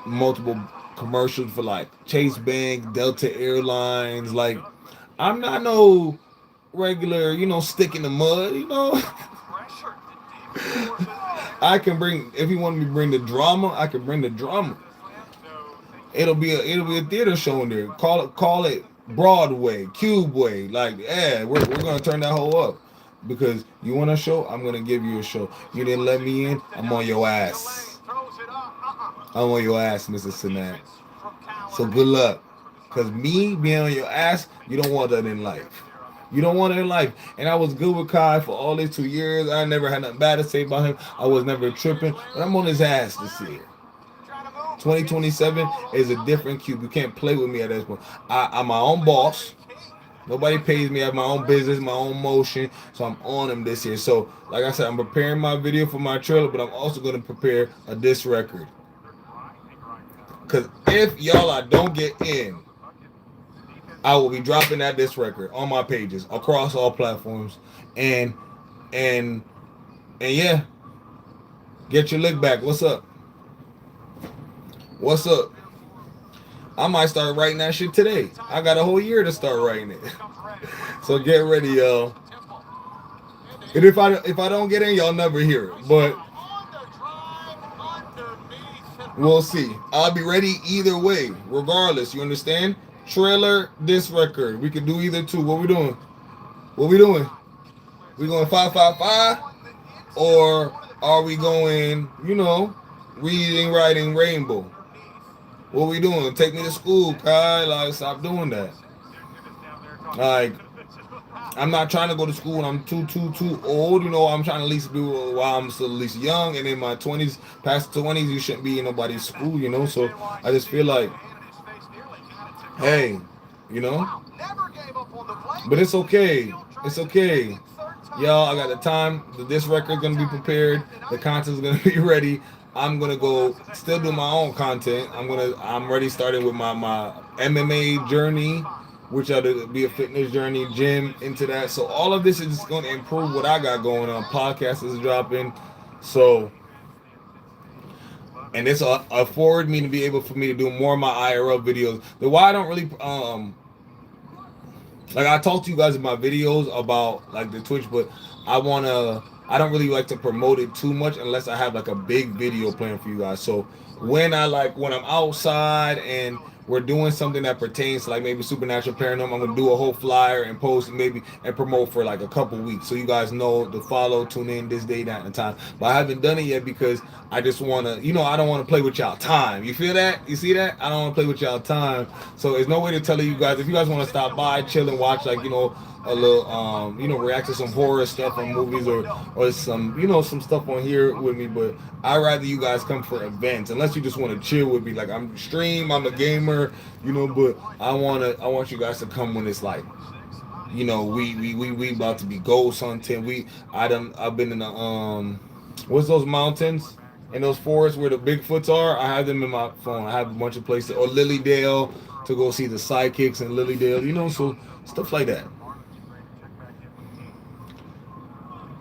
multiple commercials for like Chase Bank, Delta Airlines. Like I'm not no regular, stick in the mud. I can bring, if you want me to bring the drama, I can bring the drama. It'll be a theater show in there. Call it Broadway, Cubeway. Like, yeah, we're gonna turn that whole up. Because you want a show, I'm gonna give you a show. You didn't let me in, I'm on your ass. I'm on your ass, Mr. Sinat. So good luck. Because me being on your ass, you don't want that in life. You don't want it in life. And I was good with Kai for all these 2 years. I never had nothing bad to say about him. I was never tripping. But I'm on his ass this year. 2027 is a different cube. You can't play with me at this point. I'm my own boss. Nobody pays me. I have my own business, my own motion. So I'm on him this year. So, like I said, I'm preparing my video for my trailer, but I'm also going to prepare a diss record. Because if y'all I don't get in, I will be dropping that diss record on my pages across all platforms, and yeah, get your lick back. What's up? What's up? I might start writing that shit today. I got a whole year to start writing it. So get ready, y'all. And if I don't get in, y'all never hear it. But we'll see. I'll be ready either way, regardless. You understand? Trailer, this record. We can do either two. What we doing? What we doing? We going 555? Or are we going, reading, writing, rainbow? What we doing? Take me to school, Kai. Like, stop doing that. Like, I'm not trying to go to school when I'm too old. I'm trying to at least do while I'm still at least young. And in my 20s, past 20s, you shouldn't be in nobody's school, So I just feel like, hey, but it's okay. It's okay. Y'all, I got the time. This record's going to be prepared. The content's going to be ready. I'm going to go still do my own content. I'm ready starting with my MMA journey, which will be a fitness journey, gym, into that. So all of this is going to improve what I got going on. Podcast is dropping. So, and it's afford me to be able for me to do more of my IRL videos. The why I don't really, like I talked to you guys in my videos about like the Twitch, but I don't really like to promote it too much unless I have like a big video plan for you guys. So when I'm outside and we're doing something that pertains to like maybe supernatural paranormal, I'm gonna do a whole flyer and post and promote for like a couple weeks, so you guys know to follow, tune in this day, that, and time. But I haven't done it yet because I just wanna, I don't want to play with y'all time. You feel that? You see that? I don't want to play with y'all time. So there's no way to tell you guys if you guys want to stop by, chill, and watch like a little react to some horror stuff on movies or some some stuff on here with me. But I'd rather you guys come for events, unless you just want to chill with me. Like I'm a gamer, but I want you guys to come when it's like we about to be ghost hunting. I've been in the what's those mountains and those forests where the Bigfoots are. I have them in my phone. I have a bunch of places, or Lilydale to go see the sidekicks in Lilydale, so stuff like that.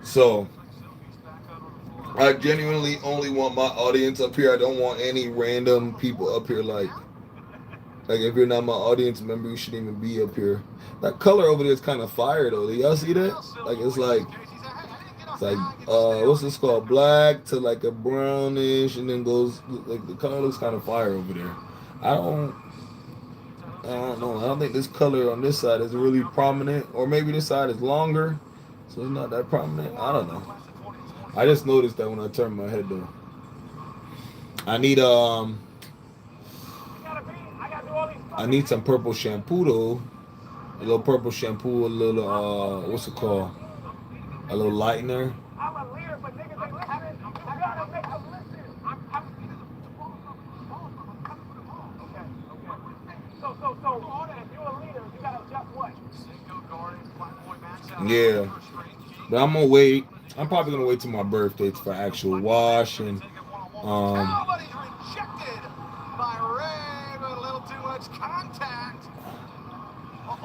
So I genuinely only want my audience up here. I don't want any random people up here. Like if you're not my audience member, you shouldn't even be up here. That color over there is kind of fire though. Do y'all see that? Like it's like what's this called? Black to like a brownish, and then goes like the color looks kind of fire over there. I don't know. I don't think this color on this side is really prominent, or maybe this side is longer. So it's not that prominent. I don't know. I just noticed that when I turned my head though. I need I need some purple shampoo though. A little purple shampoo, a little what's it called? A little lightener. I'm a leader, but niggas ain't listening. You gotta make them listen. Okay. So, if you're a leader, you gotta adjust what? Yeah. But I'm gonna wait. I'm probably gonna wait till my birthday for actual wash and Somebody's rejected by Ray, but a little too much contact.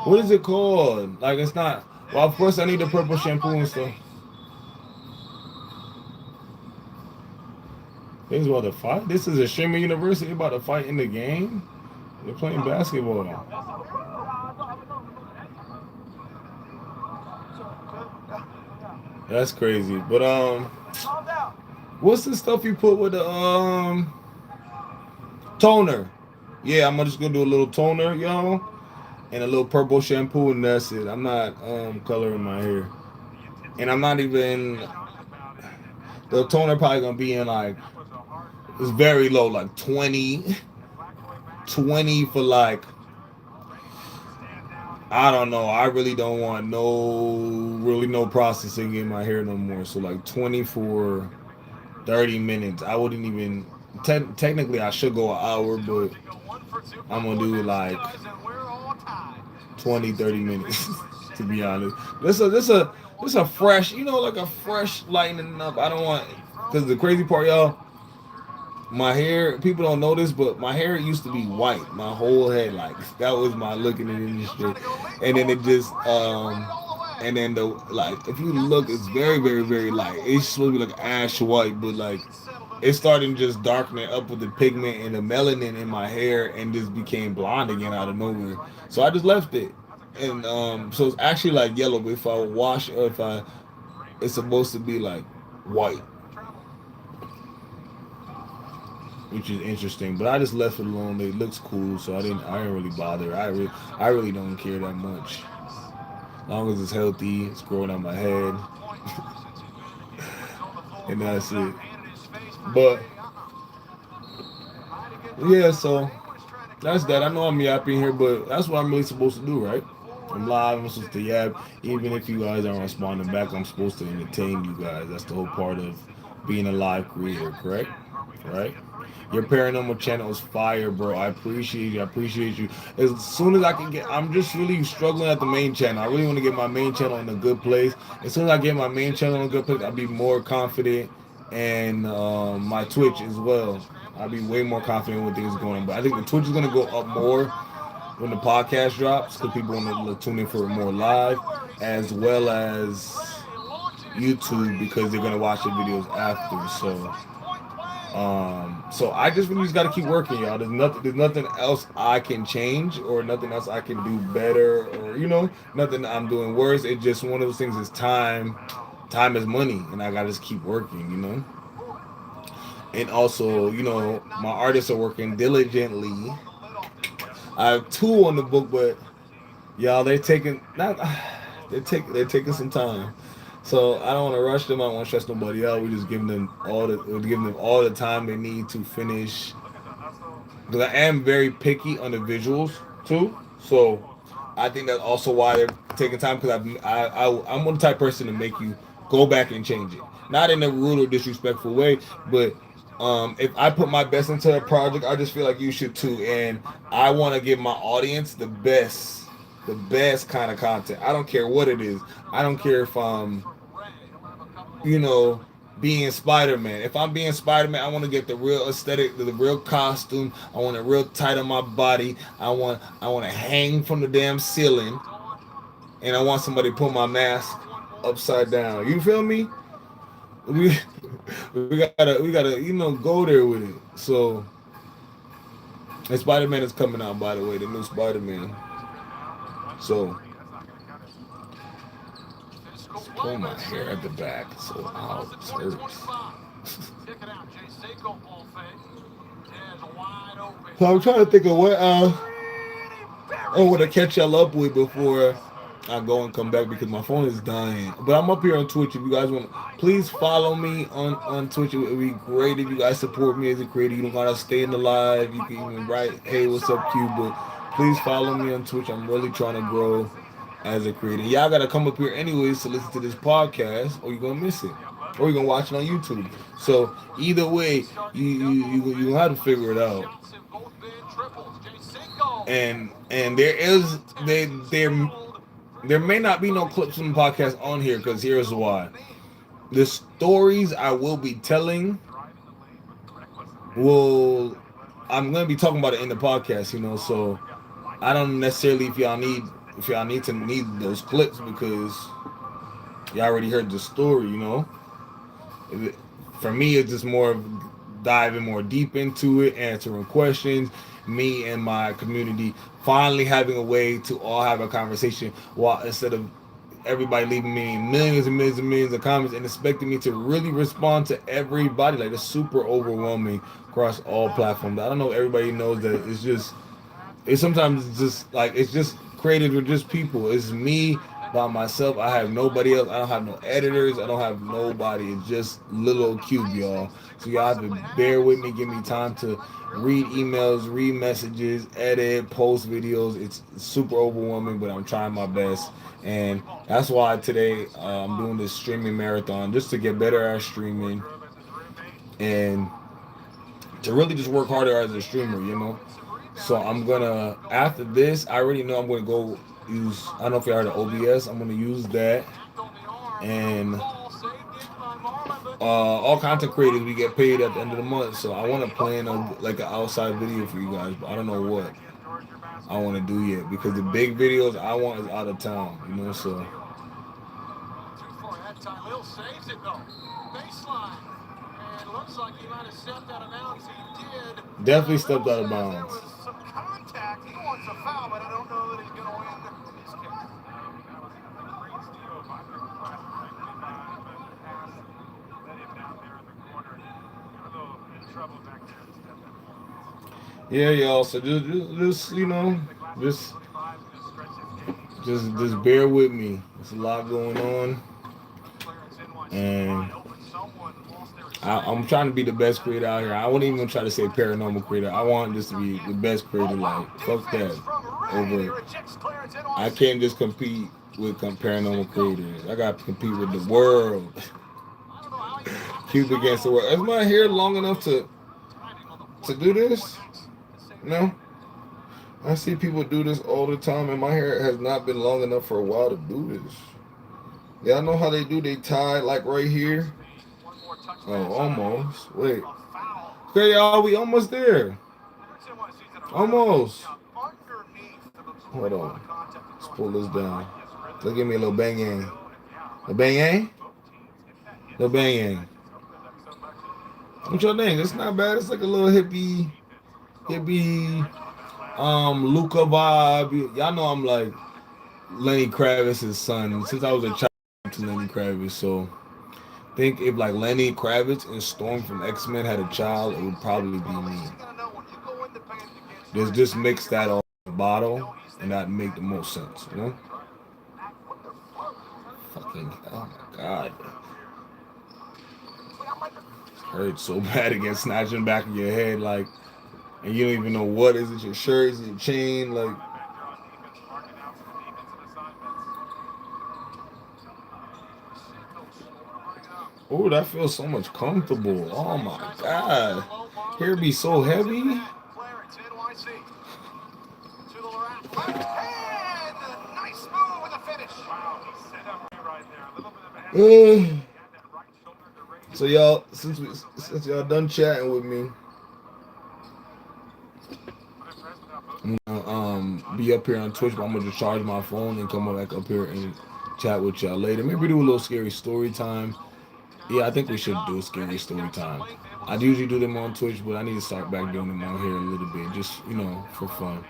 what is it called? Like it's not. Well, of course I need the purple shampoo and stuff. They's about to fight. This is a streamer university about to fight in the game. They're playing basketball. That's crazy. But what's the stuff you put with the toner? Yeah, I'm just gonna do a little toner, y'all, and a little purple shampoo, and that's it. I'm not coloring my hair, and I'm not even. The toner probably gonna be in like it's very low, like 20 for like I don't know. I really don't want no processing in my hair no more. So like 20 for 30 minutes. I wouldn't even technically I should go an hour, but I'm gonna do like 20-30 minutes to be honest. This a fresh, like a fresh lightening up. I don't want because the crazy part, y'all, my hair, people don't know this, but my hair used to be white. My whole head, like that was my look in the industry. And then it just and then the like if you look it's very, very, very light. It's supposed to be like ash white, but like it started just darkening up with the pigment and the melanin in my hair and just became blonde again out of nowhere. So I just left it. And so it's actually like yellow, but if I wash or if I it's supposed to be like white. Which is interesting, but I just left it alone. It looks cool, so I didn't really bother. I really don't care that much. As long as it's healthy, it's growing out my head, and that's it. But yeah, so that's that. I know I'm yapping here, but that's what I'm really supposed to do, right? I'm live. I'm supposed to yap. Even if you guys aren't responding back, I'm supposed to entertain you guys. That's the whole part of being a live creator, correct? Right? Your paranormal channel is fire, bro. I appreciate you. I appreciate you. As soon as I can get, I'm just really struggling at the main channel. I really want to get my main channel in a good place. As soon as I get my main channel in a good place, I'll be more confident, and my Twitch as well. I'll be way more confident when things are going on. But I think the Twitch is gonna go up more when the podcast drops because people want to tune in for more live, as well as YouTube because they're gonna watch the videos after. So I just really just got to keep working, y'all. There's nothing else I can change or nothing else I can do better or nothing I'm doing worse. It's just one of those things is time is money and I got to just keep working, and also, my artists are working diligently. I have 2 on the book, but y'all, they're taking some time. So I don't want to rush them. I don't want to stress nobody out. We're just giving them all the time they need to finish. Because I am very picky on the visuals too. So I think that's also why they're taking time. Because I'm one type of person to make you go back and change it, not in a rude or disrespectful way, but if I put my best into a project, I just feel like you should too. And I want to give my audience the best kind of content. I don't care what it is. I don't care if I'm being Spider-Man. If I'm being Spider-Man, I want to get the real aesthetic, the real costume. I want it real tight on my body. I want to hang from the damn ceiling, and I want somebody to put my mask upside down. You feel me? We gotta go there with it. So, and Spider-Man is coming out, by the way, the new Spider-Man. So, pull my hair at the back, so it hurts. So I'm trying to think of what I want to catch y'all up with before I go and come back because my phone is dying. But I'm up here on Twitch. If you guys want, please follow me on Twitch. It would be great if you guys support me as a creator. You don't gotta stay in the live. You can even write, "Hey, what's up, Q?" But please follow me on Twitch. I'm really trying to grow as a creator. Y'all gotta come up here anyways to listen to this podcast, or you're gonna miss it, or you're gonna watch it on YouTube. So either way, you have to figure it out. And there may not be no clips from the podcast on here, because here's why. The stories I will be telling I'm gonna be talking about it in the podcast, so I don't necessarily if y'all need those clips, because you already heard the story, For me, it's just more of diving more deep into it, answering questions, me and my community finally having a way to all have a conversation, while instead of everybody leaving me millions and millions and millions of comments and expecting me to really respond to everybody. Like, it's super overwhelming across all platforms. I don't know if everybody knows that it's just created with just people. It's me by myself. I have nobody else. I don't have no editors. I don't have nobody. It's just little cube, y'all. So y'all have to bear with me. Give me time to read emails, read messages, edit, post videos. It's super overwhelming, but I'm trying my best. And that's why today I'm doing this streaming marathon, just to get better at streaming and to really just work harder as a streamer. So I'm gonna, after this, I already know I'm gonna go use, I don't know if you heard of OBS. I'm gonna use that, and all content creators, we get paid at the end of the month. So I want to plan like an outside video for you guys, but I don't know what I want to do yet, because the big videos I want is out of town, so. Definitely stepped out of bounds. He wants a foul, but I don't know that he's going to win this kick. Yeah, y'all. So just bear with me. There's a lot going on, and I'm trying to be the best creator out here. I wouldn't even try to say paranormal creator. I want this to be the best creator. Like, fuck that. Over. I can't just compete with paranormal creators. I got to compete with the world. Cube against the world. Is my hair long enough to do this? No. I see people do this all the time, and my hair has not been long enough for a while to do this. Y'all know how they do? They tie like right here. Oh, almost. Wait. Okay, y'all, we almost there. Almost. Hold on. Let's pull this down. Let's give me a little bang yang. A bang yang? Little bang yang. What's your name? It's not bad. It's like a little hippie, Luca vibe. Y'all know I'm like Lenny Kravitz's son. Since I was a child to Lenny Kravitz, so think if like Lenny Kravitz and Storm from X-Men had a child, it would probably be me. Just mix that on the bottle, and that'd make the most sense, Fucking, oh my god. Hurts so bad against snatching back of your head, like, and you don't even know what is it, your shirt, is it your chain, like. Oh, that feels so much comfortable. Oh my god. Hair be so heavy. So y'all, since y'all done chatting with me, I'm gonna be up here on Twitch, but I'm gonna just charge my phone and come back up here and chat with y'all later. Maybe do a little scary story time. Yeah, I think we should do a scary story time. I usually do them on Twitch, but I need to start back doing them on here a little bit, just for fun.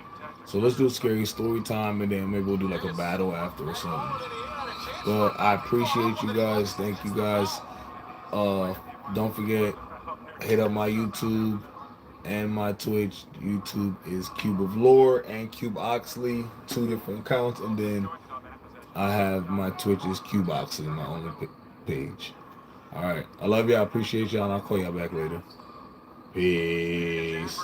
So let's do a scary story time, and then maybe we'll do like a battle after or something. But I appreciate you guys. Thank you guys. Don't forget, hit up my YouTube and my Twitch. YouTube is Cube of Lore and Cubeoxley, 2 different accounts, and then I have my Twitch is Cubeoxley, my only page. All right, I love y'all. I appreciate y'all, and I'll call y'all back later. Peace.